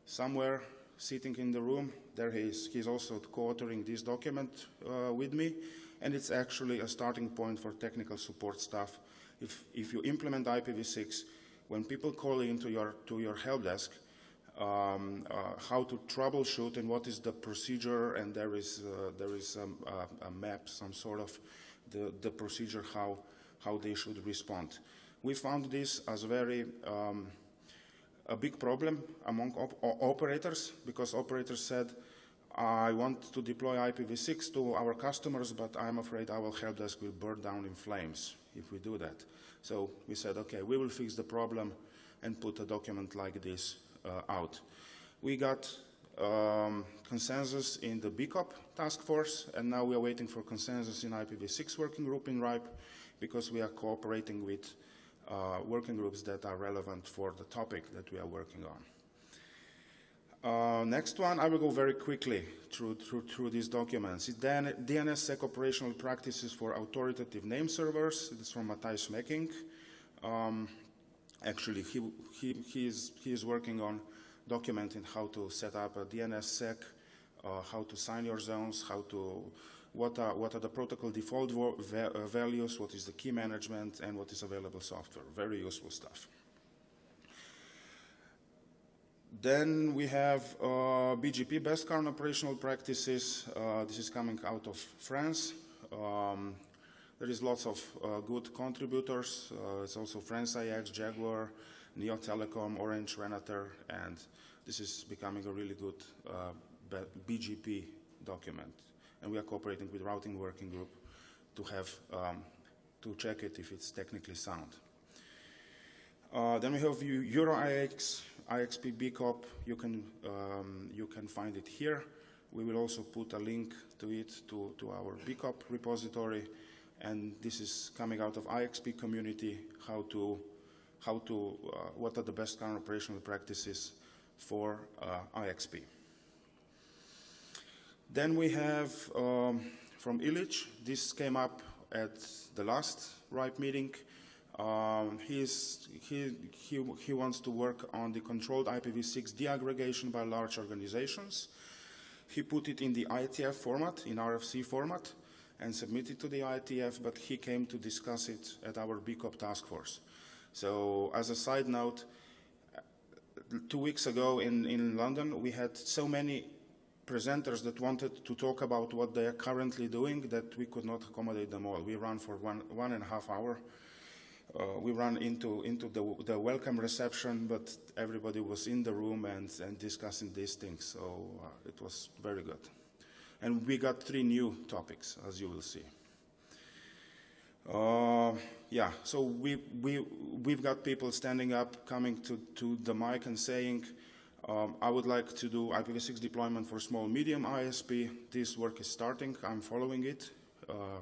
somewhere sitting in the room. There he is. He's also co-authoring this document with me, and it's actually a starting point for technical support staff. If you implement IPv6, when people call into your help desk, how to troubleshoot and what is the procedure, and there is a map, some sort of the procedure how they should respond. We found this as a big problem among operators, because operators said, I want to deploy IPv6 to our customers, but I'm afraid our help desk will burn down in flames if we do that. So we said, okay, we will fix the problem and put a document like this out. We got consensus in the BCOP task force, and now we are waiting for consensus in IPv6 working group in RIPE, because we are cooperating with working groups that are relevant for the topic that we are working Next one, I will go very quickly through these documents. It's DNSSEC operational practices for authoritative name servers. It's from Matthijs Mekking. Actually, he is working on documenting how to set up a DNSSEC, how to sign your zones, what are the protocol default values, what is the key management, and what is available software. Very useful stuff. Then we have BGP, best current operational practices. This is coming out of France. There is lots of good contributors. It's also France IX, Jaguar, Neo Telecom, Orange, Renater, and this is becoming a really good BGP document. And we are cooperating with Routing Working Group to have to check it if it's technically sound. Then we have Euro IX, IXP BCOP. You can find it here. We will also put a link to it to our BCOP repository. And this is coming out of IXP community, what are the best current operational practices for IXP. Then we have from Illich, this came up at the last RIPE meeting. He wants to work on the controlled IPv6 deaggregation by large organizations. He put it in the IETF format, in RFC format, and submitted to the IETF, but he came to discuss it at our BCOP task force. So as a side note, 2 weeks ago in London, we had so many presenters that wanted to talk about what they are currently doing that we could not accommodate them all. We ran for one and a half hour. We ran into the welcome reception, but everybody was in the room and discussing these things, so it was very good. And we got 3 new topics, as you will see. Yeah, so we've got people standing up, coming to the mic and saying, I would like to do IPv6 deployment for small medium ISP. This work is starting. I'm following it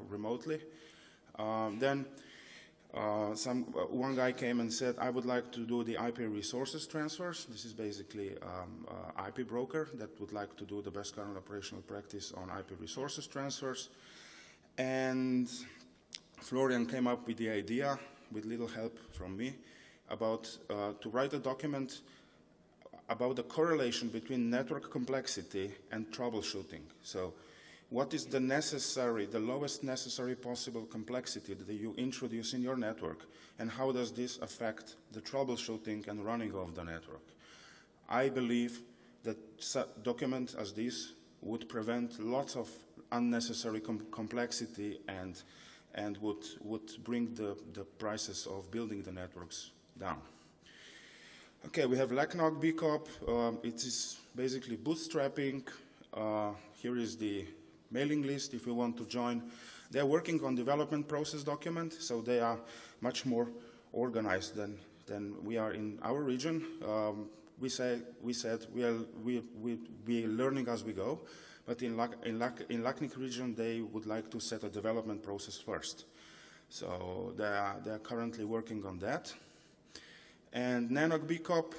remotely. Then one guy came and said, I would like to do the IP resources transfers. This is basically IP broker that would like to do the best current operational practice on IP resources transfers. And Florian came up with the idea, with little help from me, about to write a document about the correlation between network complexity and troubleshooting. So what is the lowest necessary possible complexity that you introduce in your network, and how does this affect the troubleshooting and running of the network? I believe that documents as this would prevent lots of unnecessary complexity and would bring the prices of building the networks down. Okay, we have LACNOG BCOP. It is basically bootstrapping. Here is the mailing list if you want to join. They're working on development process document, so they are much more organized than we are in our region. We said we are learning as we go, but in LACNIC region they would like to set a development process first. So they are currently working on that. And NANOG BCOP,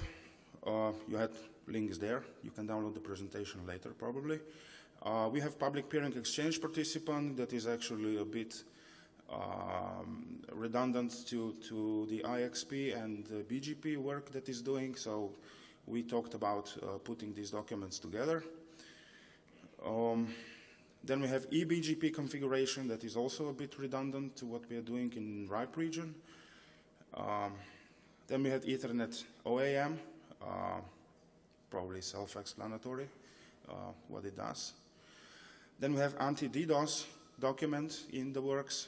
you had links there. You can download the presentation later, probably. We have public peering exchange participant that is actually a bit redundant to the IXP and the BGP work that is doing. So we talked about putting these documents together. Then we have eBGP configuration that is also a bit redundant to what we are doing in RIPE region. Then we had Ethernet OAM, probably self-explanatory what it does. Then we have anti-DDoS document in the works.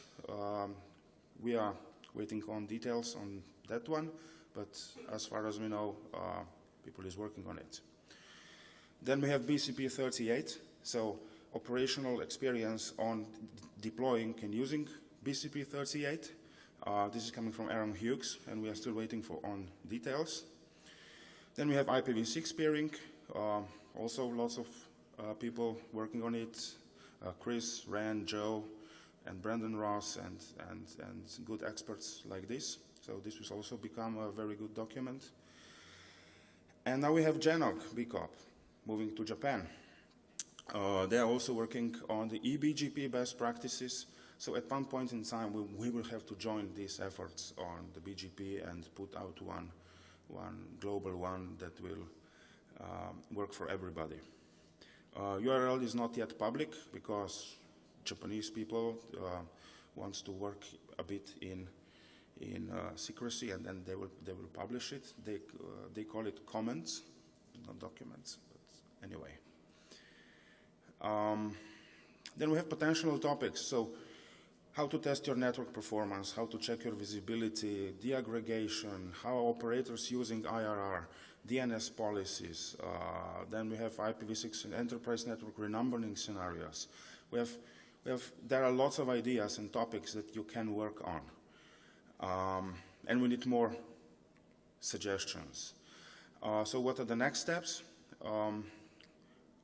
We are waiting on details on that one, but as far as we know, people is working on it. Then we have BCP 38, so operational experience on deploying and using BCP 38. This is coming from Aaron Hughes, and we are still waiting on details. Then we have IPv6 peering, also lots of people working on it. Chris, Ran, Joe, and Brandon Ross, and good experts like this. So this will also become a very good document. And now we have GENOG BCOP. moving to Japan. They are also working on the eBGP best practices. So at one point in time, we will have to join these efforts on the BGP and put out one global one that will work for everybody. URL is not yet public because Japanese people wants to work a bit in secrecy, and then they will publish it. They call it comments, not documents. But anyway, then we have potential topics. So, how to test your network performance, how to check your visibility, deaggregation, how operators using IRR, DNS policies. Then we have IPv6 and enterprise network renumbering scenarios. There are lots of ideas and topics that you can work on. And we need more suggestions. So what are the next steps?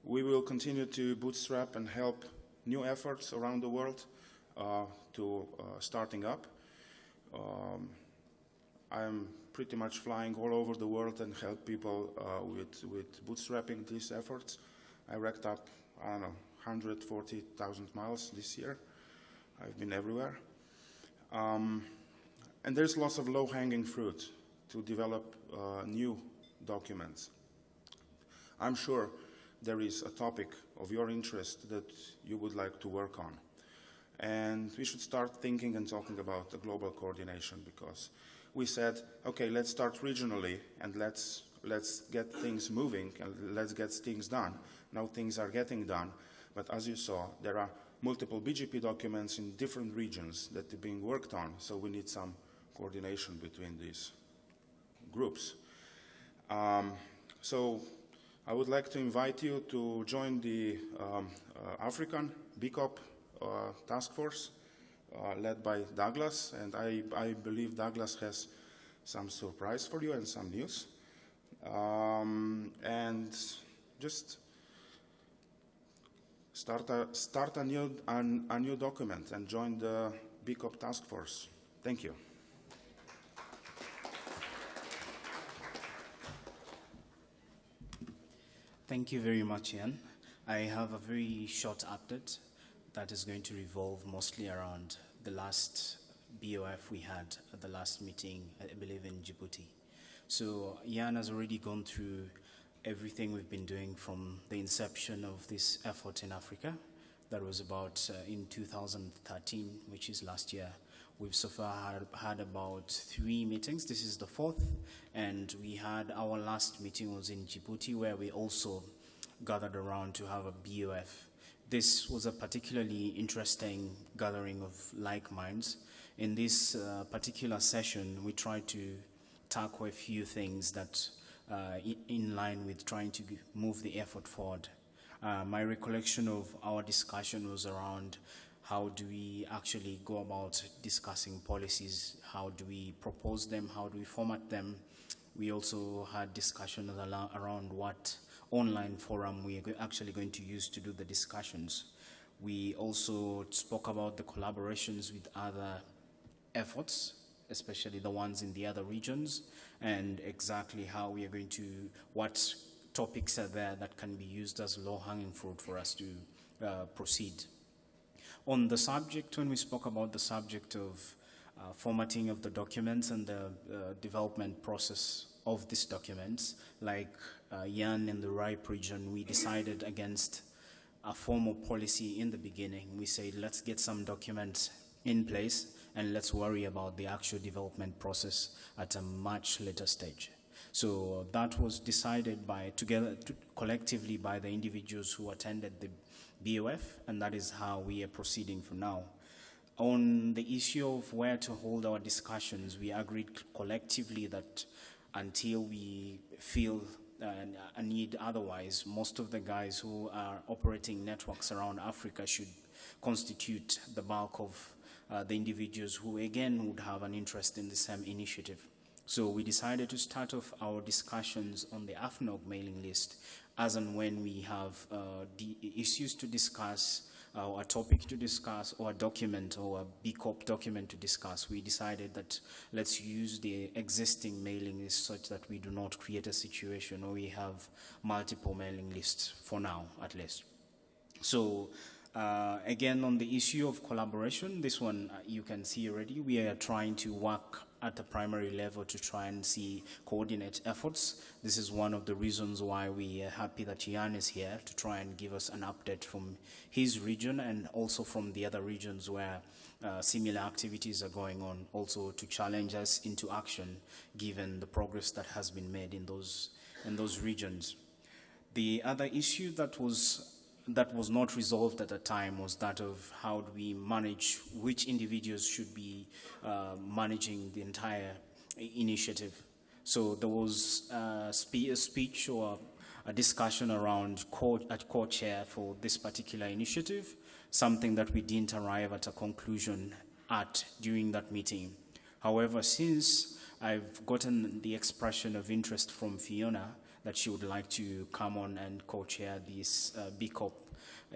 We will continue to bootstrap and help new efforts around the world to starting up. I'm pretty much flying all over the world and help people with bootstrapping these efforts. I racked up, I don't know, 140,000 miles this year. I've been everywhere. And there's lots of low-hanging fruit to develop new documents. I'm sure there is a topic of your interest that you would like to work on. And we should start thinking and talking about the global coordination, because we said, okay, let's start regionally and let's get things moving and let's get things done. Now things are getting done, but as you saw, there are multiple BGP documents in different regions that are being worked on, so we need some coordination between these groups. So I would like to invite you to join the African BCOP task force led by Douglas, and I believe Douglas has some surprise for you and some news. And just start a new document and join the BCOP task force. Thank you. Thank you very much, Ian. I have a very short update that is going to revolve mostly around the last BOF we had at the last meeting, I believe in Djibouti. So Ian has already gone through everything we've been doing from the inception of this effort in Africa. That was about in 2013, which is last year. We've so far had about 3 meetings. This is the 4th, and we had our last meeting was in Djibouti, where we also gathered around to have a BOF. This was a particularly interesting gathering of like minds. In this particular session, we tried to tackle a few things that in line with trying to move the effort forward. My recollection of our discussion was around how do we actually go about discussing policies, how do we propose them, how do we format them. We also had discussions around what online forum we are actually going to use to do the discussions. We also spoke about the collaborations with other efforts, especially the ones in the other regions, and exactly how we are going to, what topics are there that can be used as low-hanging fruit for us to proceed. On the subject, when we spoke about the subject of formatting of the documents and the development process of these documents, like Jan in the RIPE region, we decided against a formal policy in the beginning. We said, let's get some documents in place and let's worry about the actual development process at a much later stage. So that was decided collectively by the individuals who attended the BOF, and that is how we are proceeding for now. On the issue of where to hold our discussions, we agreed collectively that until we feel a need otherwise, most of the guys who are operating networks around Africa should constitute the bulk of the individuals who again would have an interest in the same initiative. So we decided to start off our discussions on the AFNOG mailing list as and when we have the issues to discuss, a topic to discuss or a document or a B Corp document to discuss, we decided that let's use the existing mailing list such that we do not create a situation where we have multiple mailing lists for now, at least. So again, on the issue of collaboration, this one you can see already, we are trying to work at the primary level to try and coordinate efforts. This is one of the reasons why we are happy that Jan is here to try and give us an update from his region and also from the other regions where similar activities are going on, also to challenge us into action given the progress that has been made in those regions. The other issue that was not resolved at the time was that of how do we manage which individuals should be managing the entire initiative. So there was a speech or a discussion around co-chair for this particular initiative, something that we didn't arrive at a conclusion at during that meeting. However, since I've gotten the expression of interest from Fiona that she would like to come on and co-chair this B Corp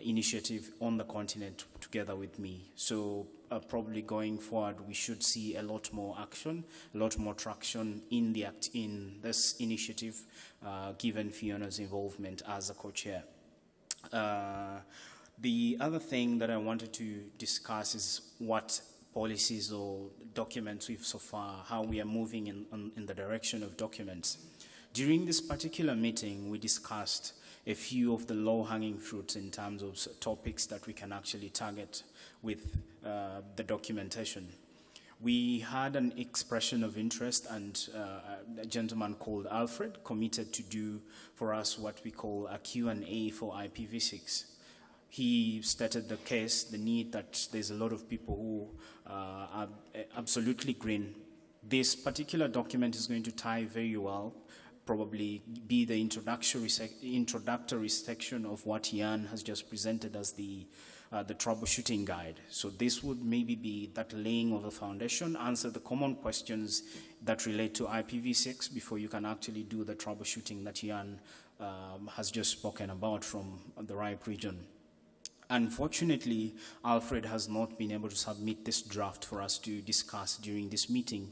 initiative on the continent together with me. So probably going forward, we should see a lot more action, a lot more traction in this initiative, given Fiona's involvement as a co-chair. The other thing that I wanted to discuss is what policies or documents we've so far, how we are moving in the direction of documents. During this particular meeting, we discussed a few of the low-hanging fruits in terms of topics that we can actually target with the documentation. We had an expression of interest, and a gentleman called Alfred committed to do for us what we call a Q&A for IPv6. He stated the case, the need that there's a lot of people who are absolutely green. This particular document is going to tie very well, probably be the introductory section of what Jan has just presented as the troubleshooting guide. So this would maybe be that laying of the foundation, answer the common questions that relate to IPv6 before you can actually do the troubleshooting that Jan has just spoken about from the RIPE region. Unfortunately, Alfred has not been able to submit this draft for us to discuss during this meeting.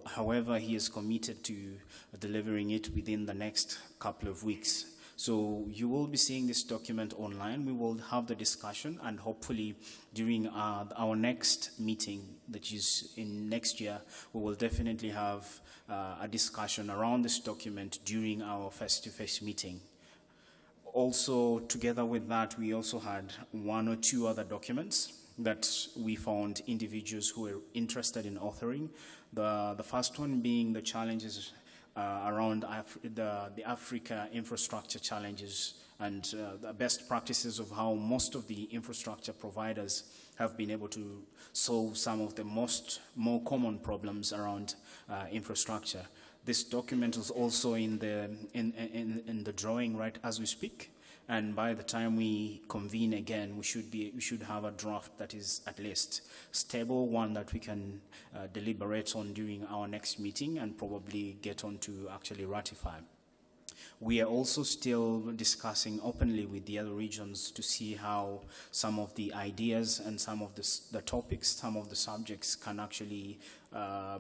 However, he is committed to delivering it within the next couple of weeks. So you will be seeing this document online. We will have the discussion, and hopefully during our next meeting, that is in next year, we will definitely have a discussion around this document during our face-to-face meeting. Also, together with that, we also had one or two other documents that we found individuals who were interested in authoring. The first one being the challenges around the Africa infrastructure challenges and the best practices of how most of the infrastructure providers have been able to solve some of the more common problems around infrastructure. This document is also in the drawing right as we speak, and by the time we convene again, we should have a draft that is at least stable, one that we can deliberate on during our next meeting and probably get on to actually ratify. We are also still discussing openly with the other regions to see how some of the ideas and some of the topics, some of the subjects can actually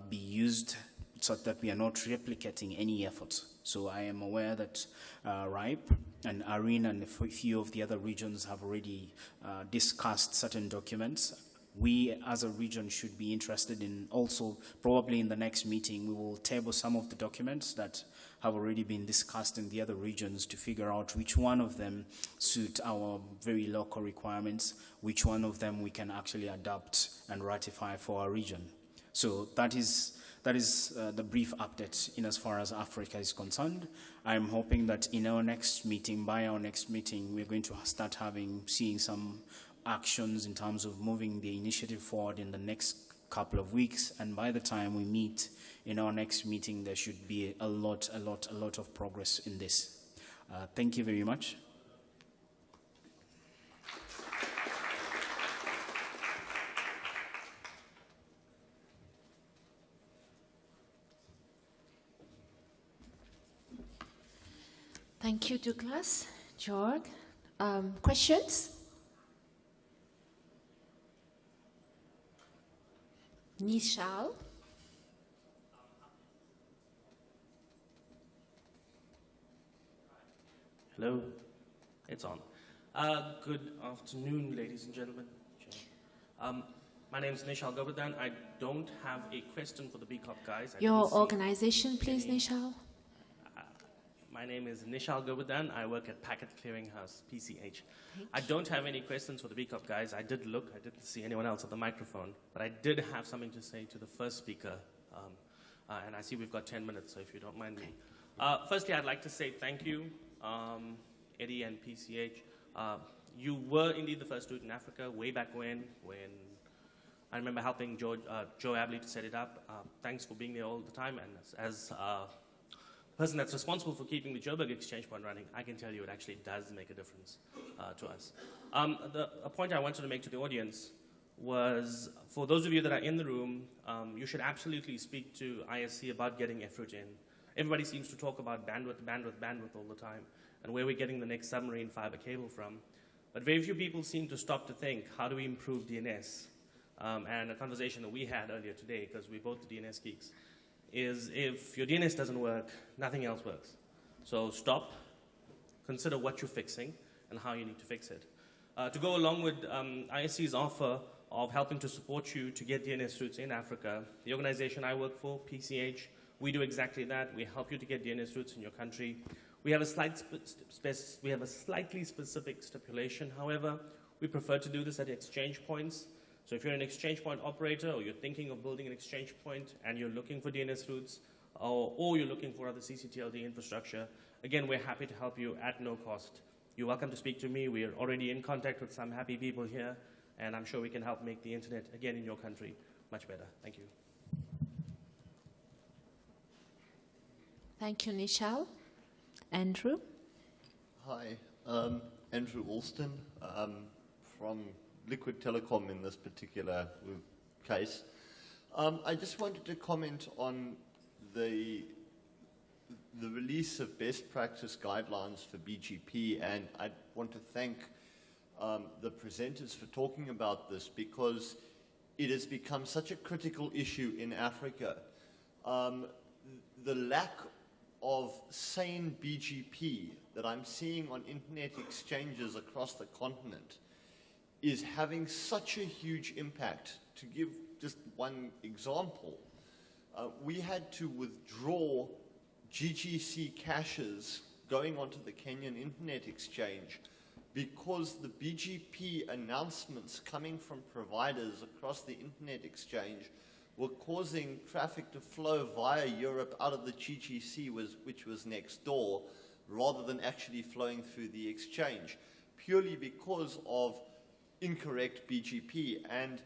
be used so that we are not replicating any efforts. So I am aware that RIPE and ARIN and a few of the other regions have already discussed certain documents. We as a region should be interested in also, probably in the next meeting, we will table some of the documents that have already been discussed in the other regions to figure out which one of them suit our very local requirements, which one of them we can actually adopt and ratify for our region. So that is the brief update in as far as Africa is concerned. I'm hoping that in our next meeting, by our next meeting, we're going to start seeing some actions in terms of moving the initiative forward in the next couple of weeks. And by the time we meet in our next meeting, there should be a lot of progress in this. Thank you very much. Thank you, Douglas. Georg, questions? Nishal. Hello, it's on. Good afternoon, ladies and gentlemen. My name is Nishal Govardhan. I don't have a question for the BCOP guys. Your organization, please, Nishal. My name is Nishal Govardhan. I work at Packet Clearinghouse, PCH. I don't have any questions for the BCOP guys. I did look. I didn't see anyone else at the microphone. But I did have something to say to the first speaker. And I see we've got 10 minutes, so if you don't mind me. Firstly, I'd like to say thank you, Eddie and PCH. You were indeed the first to do it in Africa way back when I remember helping Joe Abley to set it up. Thanks for being there all the time. And as person that's responsible for keeping the Joburg exchange point running, I can tell you it actually does make a difference to us. A point I wanted to make to the audience was, for those of you that are in the room, you should absolutely speak to ISC about getting effort in. Everybody seems to talk about bandwidth all the time, and where we're getting the next submarine fiber cable from. But very few people seem to stop to think, how do we improve DNS? And a conversation that we had earlier today, because we're both the DNS geeks, is if your DNS doesn't work, nothing else works. So stop, consider what you're fixing and how you need to fix it. To go along with ISC's offer of helping to support you to get DNS routes in Africa, the organization I work for, PCH, we do exactly that. We help you to get DNS routes in your country. We have a slightly specific stipulation, however. We prefer to do this at exchange points. So if you're an exchange point operator, or you're thinking of building an exchange point and you're looking for DNS routes, or you're looking for other CCTLD infrastructure, again, we're happy to help you at no cost. You're welcome to speak to me. We are already in contact with some happy people here, and I'm sure we can help make the internet, again, in your country much better. Thank you. Thank you, Nishal. Andrew? Hi, Andrew Alston from Liquid Telecom in this particular case. I just wanted to comment on the release of best practice guidelines for BGP, and I want to thank the presenters for talking about this, because it has become such a critical issue in Africa. The lack of sane BGP that I'm seeing on internet exchanges across the continent is having such a huge impact. To give just one example, we had to withdraw GGC caches going onto the Kenyan Internet Exchange because the BGP announcements coming from providers across the Internet Exchange were causing traffic to flow via Europe out of the GGC, which was next door, rather than actually flowing through the exchange, purely because of incorrect BGP. And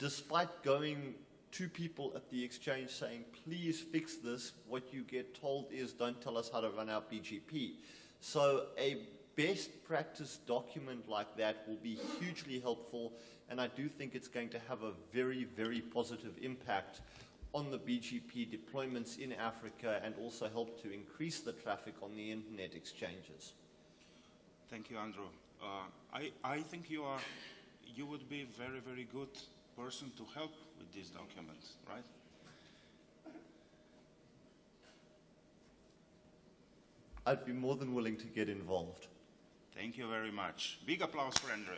despite going to people at the exchange saying, please fix this, what you get told is, don't tell us how to run our BGP. So a best practice document like that will be hugely helpful, and I do think it's going to have a very, very positive impact on the BGP deployments in Africa, and also help to increase the traffic on the internet exchanges. Thank you, Andrew. I think you would be a very, very good person to help with these documents, right? I'd be more than willing to get involved. Thank you very much. Big applause for Andrew.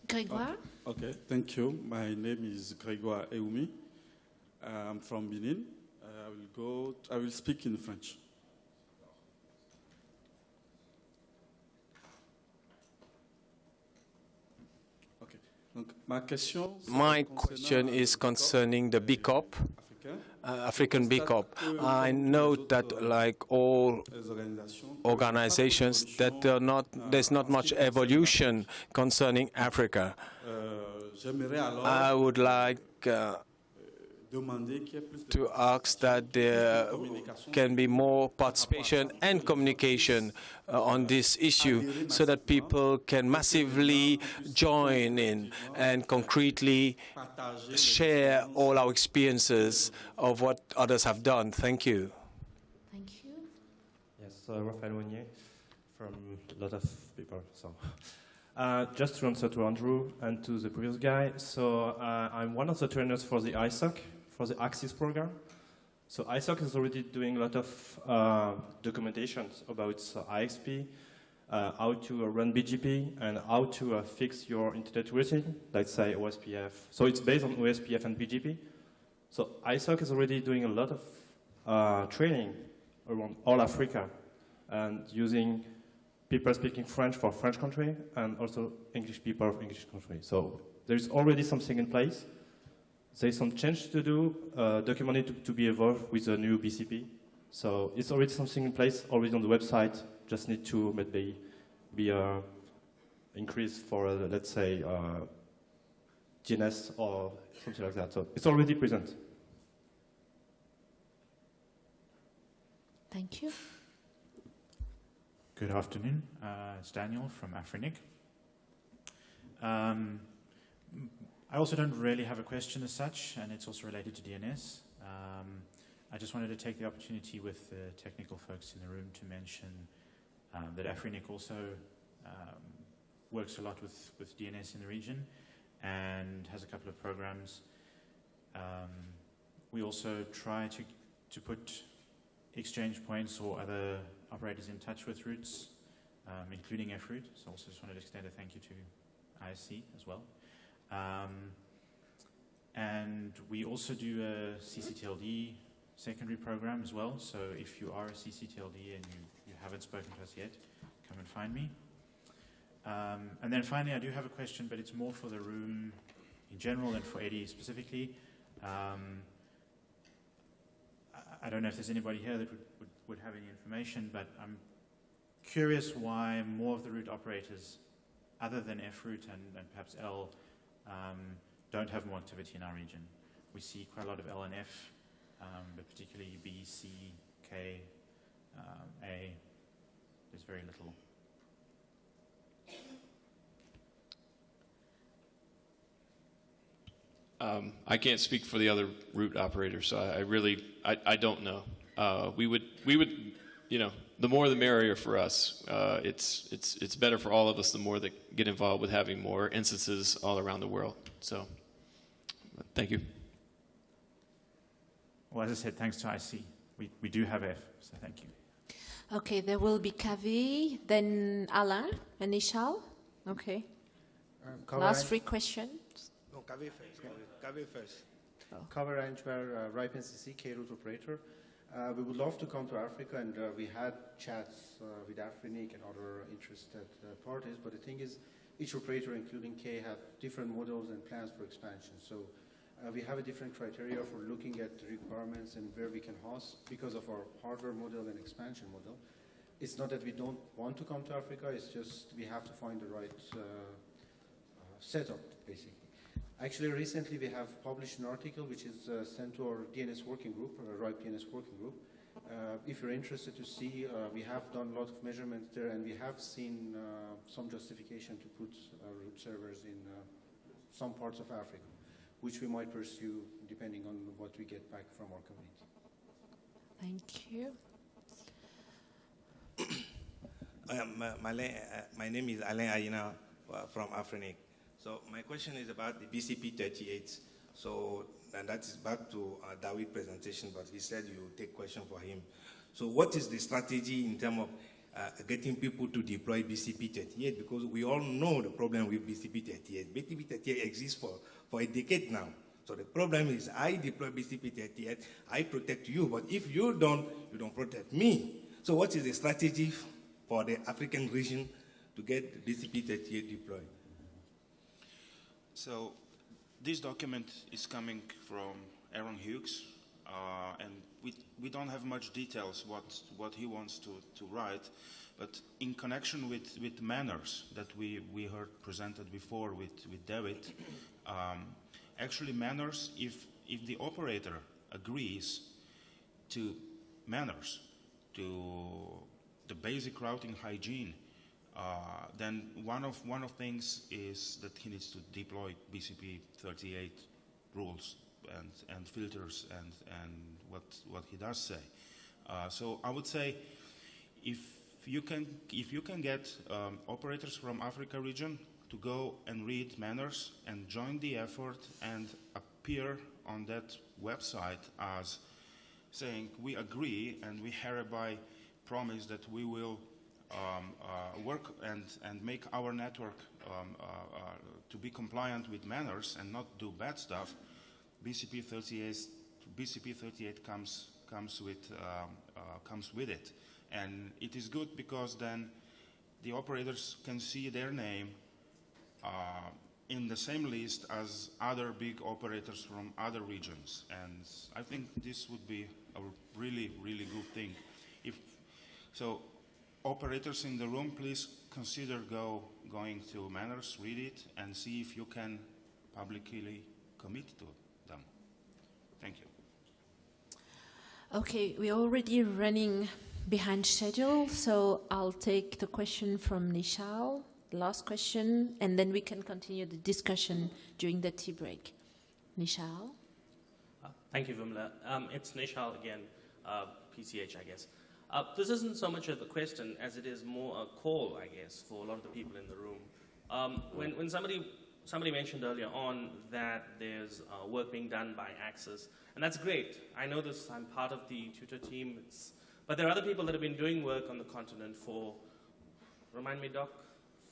Grégoire? Okay, thank you. My name is Grégoire Eoumi. I'm from Benin. I will speak in French. Okay. My question is concerning the BCOP, African BCOP. I note that, like all organizations, that there's not much evolution concerning Africa. I would like to ask that there can be more participation and communication on this issue, so that people can massively join in and concretely share all our experiences of what others have done. Thank you. Thank you. Yes, Raphael Monnier from a lot of people. So, Just to answer to Andrew and to the previous guy, so I'm one of the trainers for the ISOC, for the AXIS program. So ISOC is already doing a lot of documentation about IXP, how to run BGP, and how to fix your internet routing, let's say OSPF. So it's based on OSPF and BGP. So ISOC is already doing a lot of training around all Africa, and using people speaking French for French country, and also English people of English country. So there's already something in place. There's some change to do, documented to be evolved with a new BCP. So it's already something in place, already on the website, just need to maybe be increased for, let's say, DNS or something like that. So it's already present. Thank you. Good afternoon. It's Daniel from Afrinic. I also don't really have a question as such, and it's also related to DNS. I just wanted to take the opportunity with the technical folks in the room to mention that Afrinic also works a lot with DNS in the region and has a couple of programs. We also try to put exchange points or other operators in touch with routes, including FRoot. So also just wanted to extend a thank you to ISC as well. And we also do a CCTLD secondary program as well. So if you are a CCTLD and you haven't spoken to us yet, come and find me. And then finally, I do have a question, but it's more for the room in general and for Eddie specifically. I don't know if there's anybody here that would have any information, but I'm curious why more of the route operators, other than FRoot and perhaps L, don't have more activity in our region. We see quite a lot of L and F, but particularly B, C, K, A, there's very little. I can't speak for the other route operators, so I don't know. We would, you know, the more the merrier for us. It's better for all of us the more that get involved with having more instances all around the world. So, thank you. Well, as I said, thanks to IC, we do have F, so thank you. Okay, there will be Kavi, then Alain, and Ishal. Okay. Last three questions. No, Kavi first. Kavi first. Cover range where RIPE NCC, K-route operator. We would love to come to Africa, and we had chats with Afrinic and other interested parties, but the thing is, each operator, including K, have different models and plans for expansion. So we have a different criteria for looking at the requirements and where we can host because of our hardware model and expansion model. It's not that we don't want to come to Africa, it's just we have to find the right setup, basically. Actually, recently we have published an article which is sent to our DNS working group, RIPE DNS working group. If you're interested to see, we have done a lot of measurements there, and we have seen some justification to put root servers in some parts of Africa, which we might pursue depending on what we get back from our community. Thank you. My name is Alain Aina from Afrinic. So my question is about the BCP 38. So, and that is back to David's presentation, but he said you take question for him. So what is the strategy in terms of getting people to deploy BCP 38? Because we all know the problem with BCP 38. BCP 38 exists for a decade now. So the problem is I deploy BCP 38, I protect you, but if you don't protect me. So what is the strategy for the African region to get BCP 38 deployed? So this document is coming from Aaron Hughes, and we don't have much details what he wants to write, but in connection with manners that we heard presented before with David, actually manners, if the operator agrees to manners, to the basic routing hygiene, then one of things is that he needs to deploy BCP 38 rules and filters and what he does say. So I would say if if you can get operators from Africa region to go and read manners and join the effort and appear on that website as saying we agree and we hereby promise that we will work and make our network to be compliant with manners and not do bad stuff, BCP 38 comes with it. And it is good because then the operators can see their name in the same list as other big operators from other regions. And I think this would be a really, really good thing. So operators in the room, please consider going to manners, read it, and see if you can publicly commit to them. Thank you. Okay, we're already running behind schedule, so I'll take the question from Nishal, last question, and then we can continue the discussion during the tea break. Nishal? Thank you, Vimla. It's Nishal again, PCH, I guess. This isn't so much of a question as it is more a call, I guess, for a lot of the people in the room. When somebody mentioned earlier on that there's work being done by Axis, and that's great. I know this, I'm part of the tutor team, but there are other people that have been doing work on the continent for, remind me, Doc,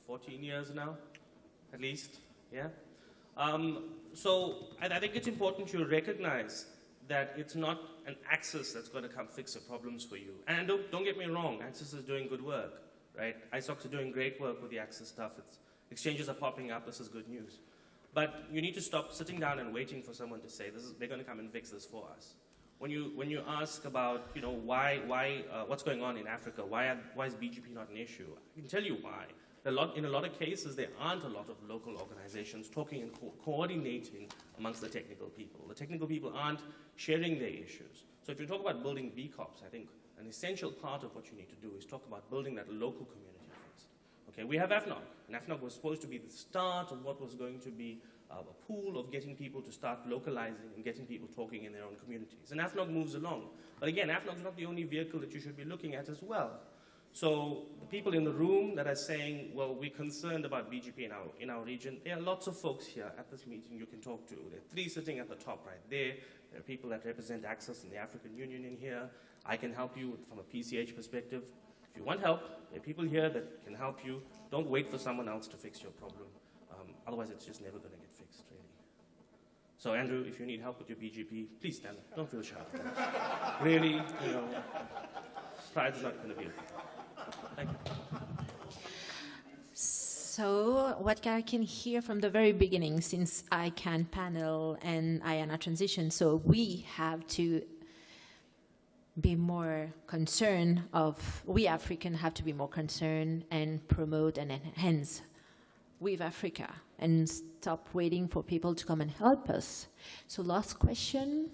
14 years now, at least, yeah? So I think it's important to recognize that it's not an Axis that's going to come fix your problems for you. And don't get me wrong, Axis is doing good work, right? ISOCs are doing great work with the Axis stuff. Exchanges are popping up, this is good news. But you need to stop sitting down and waiting for someone to say, they're going to come and fix this for us. When you ask about, what's going on in Africa, why is BGP not an issue? I can tell you why. In a lot of cases, there aren't a lot of local organizations talking and coordinating amongst the technical people. The technical people aren't sharing their issues. So if you talk about building BCOPs, I think an essential part of what you need to do is talk about building that local community first. Okay, we have AFNOG, and AFNOG was supposed to be the start of what was going to be a pool of getting people to start localizing and getting people talking in their own communities. And AFNOG moves along. But again, AFNOG is not the only vehicle that you should be looking at as well. So the people in the room that are saying, well, we're concerned about BGP in our region, there are lots of folks here at this meeting you can talk to. There are 3 sitting at the top right there. There are people that represent Access and the African Union in here. I can help you from a PCH perspective. If you want help, there are people here that can help you. Don't wait for someone else to fix your problem. Otherwise, it's just never going to get fixed, really. So, Andrew, if you need help with your BGP, please stand up. Don't feel shy. Really, pride's not going to be a thing. Thank you. So what I can hear from the very beginning, since ICANN panel and IANA transition, so we have to be more concerned we Africans have to be more concerned and promote and enhance with Africa and stop waiting for people to come and help us. So last question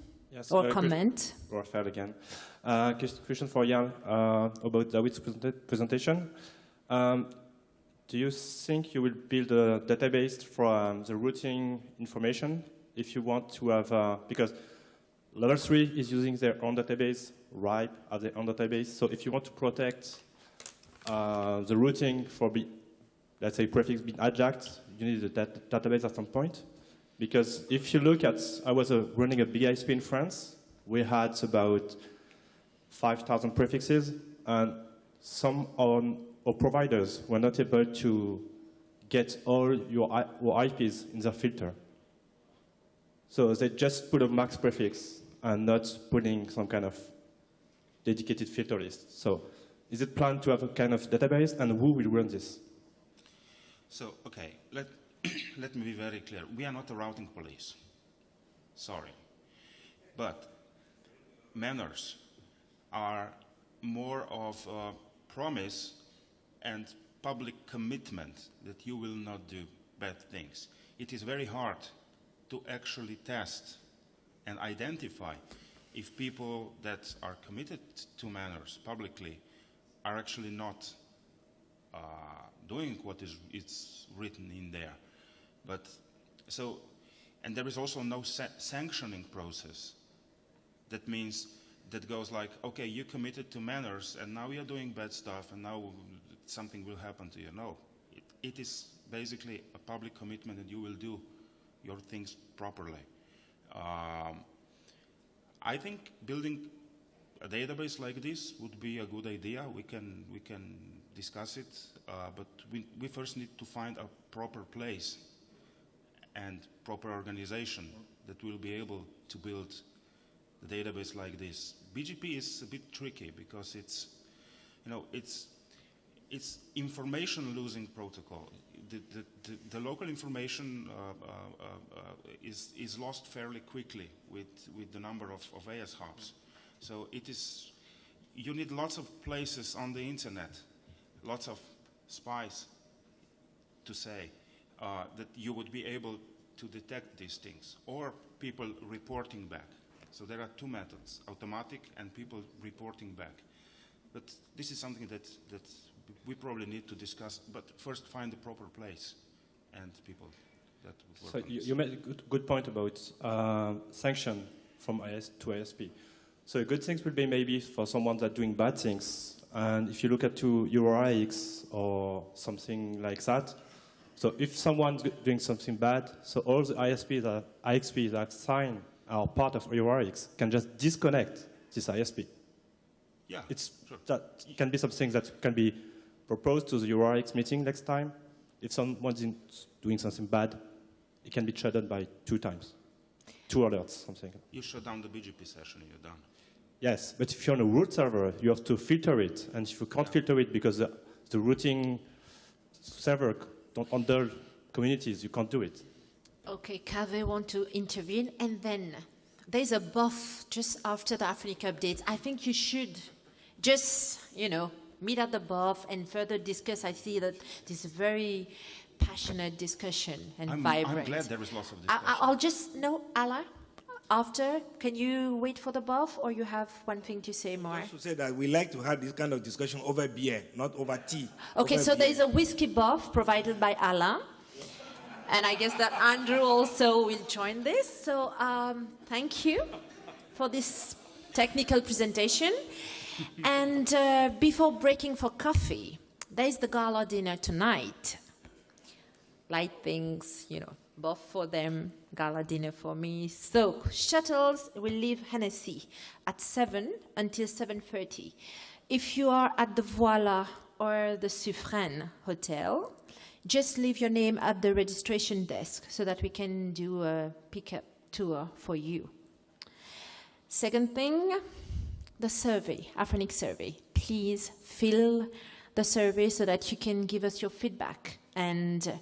or comment? Raphael again. Question for Jan about David's presentation. Do you think you will build a database for the routing information if you want to have, because Level 3 is using their own database, RIPE has their own database, so if you want to protect the routing for, let's say, prefix being hijacked, you need a database at some point. Because if you look at, I was running a big ISP in France, we had about 5,000 prefixes, and some our providers were not able to get all your IPs in their filter. So they just put a max prefix and not putting some kind of dedicated filter list. So is it planned to have a kind of database, and who will run this? So, okay, let me be very clear. We are not a routing police. Sorry. But manners are more of a promise and public commitment that you will not do bad things. It is very hard to actually test and identify if people that are committed to manners publicly are actually not doing what is written in there. But so, and there is also no sanctioning process. That means that goes like, okay, you committed to manners and now you're doing bad stuff and now something will happen to you. No, it is basically a public commitment and you will do your things properly. I think building a database like this would be a good idea. We can discuss it, but we first need to find a proper place and proper organization that will be able to build the database like this. BGP is a bit tricky because it's information losing protocol. The local information is lost fairly quickly with the number of AS hubs. So you need lots of places on the internet, lots of spies to say that you would be able to detect these things, or people reporting back. So there are two methods, automatic and people reporting back. But this is something that we probably need to discuss, but first find the proper place and people that would work on this. You made a good point about sanction from IS to ISP. So a good thing would be maybe for someone that's doing bad things, and if you look at to EuroIX or something like that, so if someone's doing something bad, so all the IXPs that sign are part of EuroIX can just disconnect this ISP. Yeah, sure. That can be something that can be proposed to the EuroIX meeting next time. If someone's doing something bad, it can be shut down by 2 times. 2 alerts, something. You shut down the BGP session, you're done. Yes, but if you're on a root server, you have to filter it. And if you can't filter it because the routing server don't handle communities, you can't do it. Okay, Kaveh want to intervene, and then there's a buff just after the Africa updates. I think you should just, meet at the buff and further discuss. I see that this is a very passionate discussion and vibrant. I'm glad there is lots of discussion. I'll just, Ala, after, can you wait for the buff, or you have one thing to say more? Just to say that we like to have this kind of discussion over beer, not over tea. Okay, over so beer. there's a whiskey buff provided by Ala. And I guess that Andrew also will join this. So thank you for this technical presentation. And before breaking for coffee, there's the gala dinner tonight. Light things, buff for them, gala dinner for me. So shuttles will leave Hennessy at 7 until 7:30. If you are at the Voila or the Suffren Hotel, just leave your name at the registration desk so that we can do a pickup tour for you. Second thing, the survey, Afrinic survey. Please fill the survey so that you can give us your feedback, and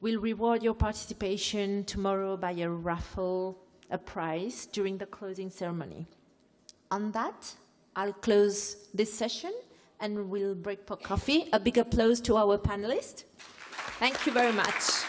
we'll reward your participation tomorrow by a raffle, a prize during the closing ceremony. On that, I'll close this session and we'll break for coffee. A big applause to our panelists. Thank you very much.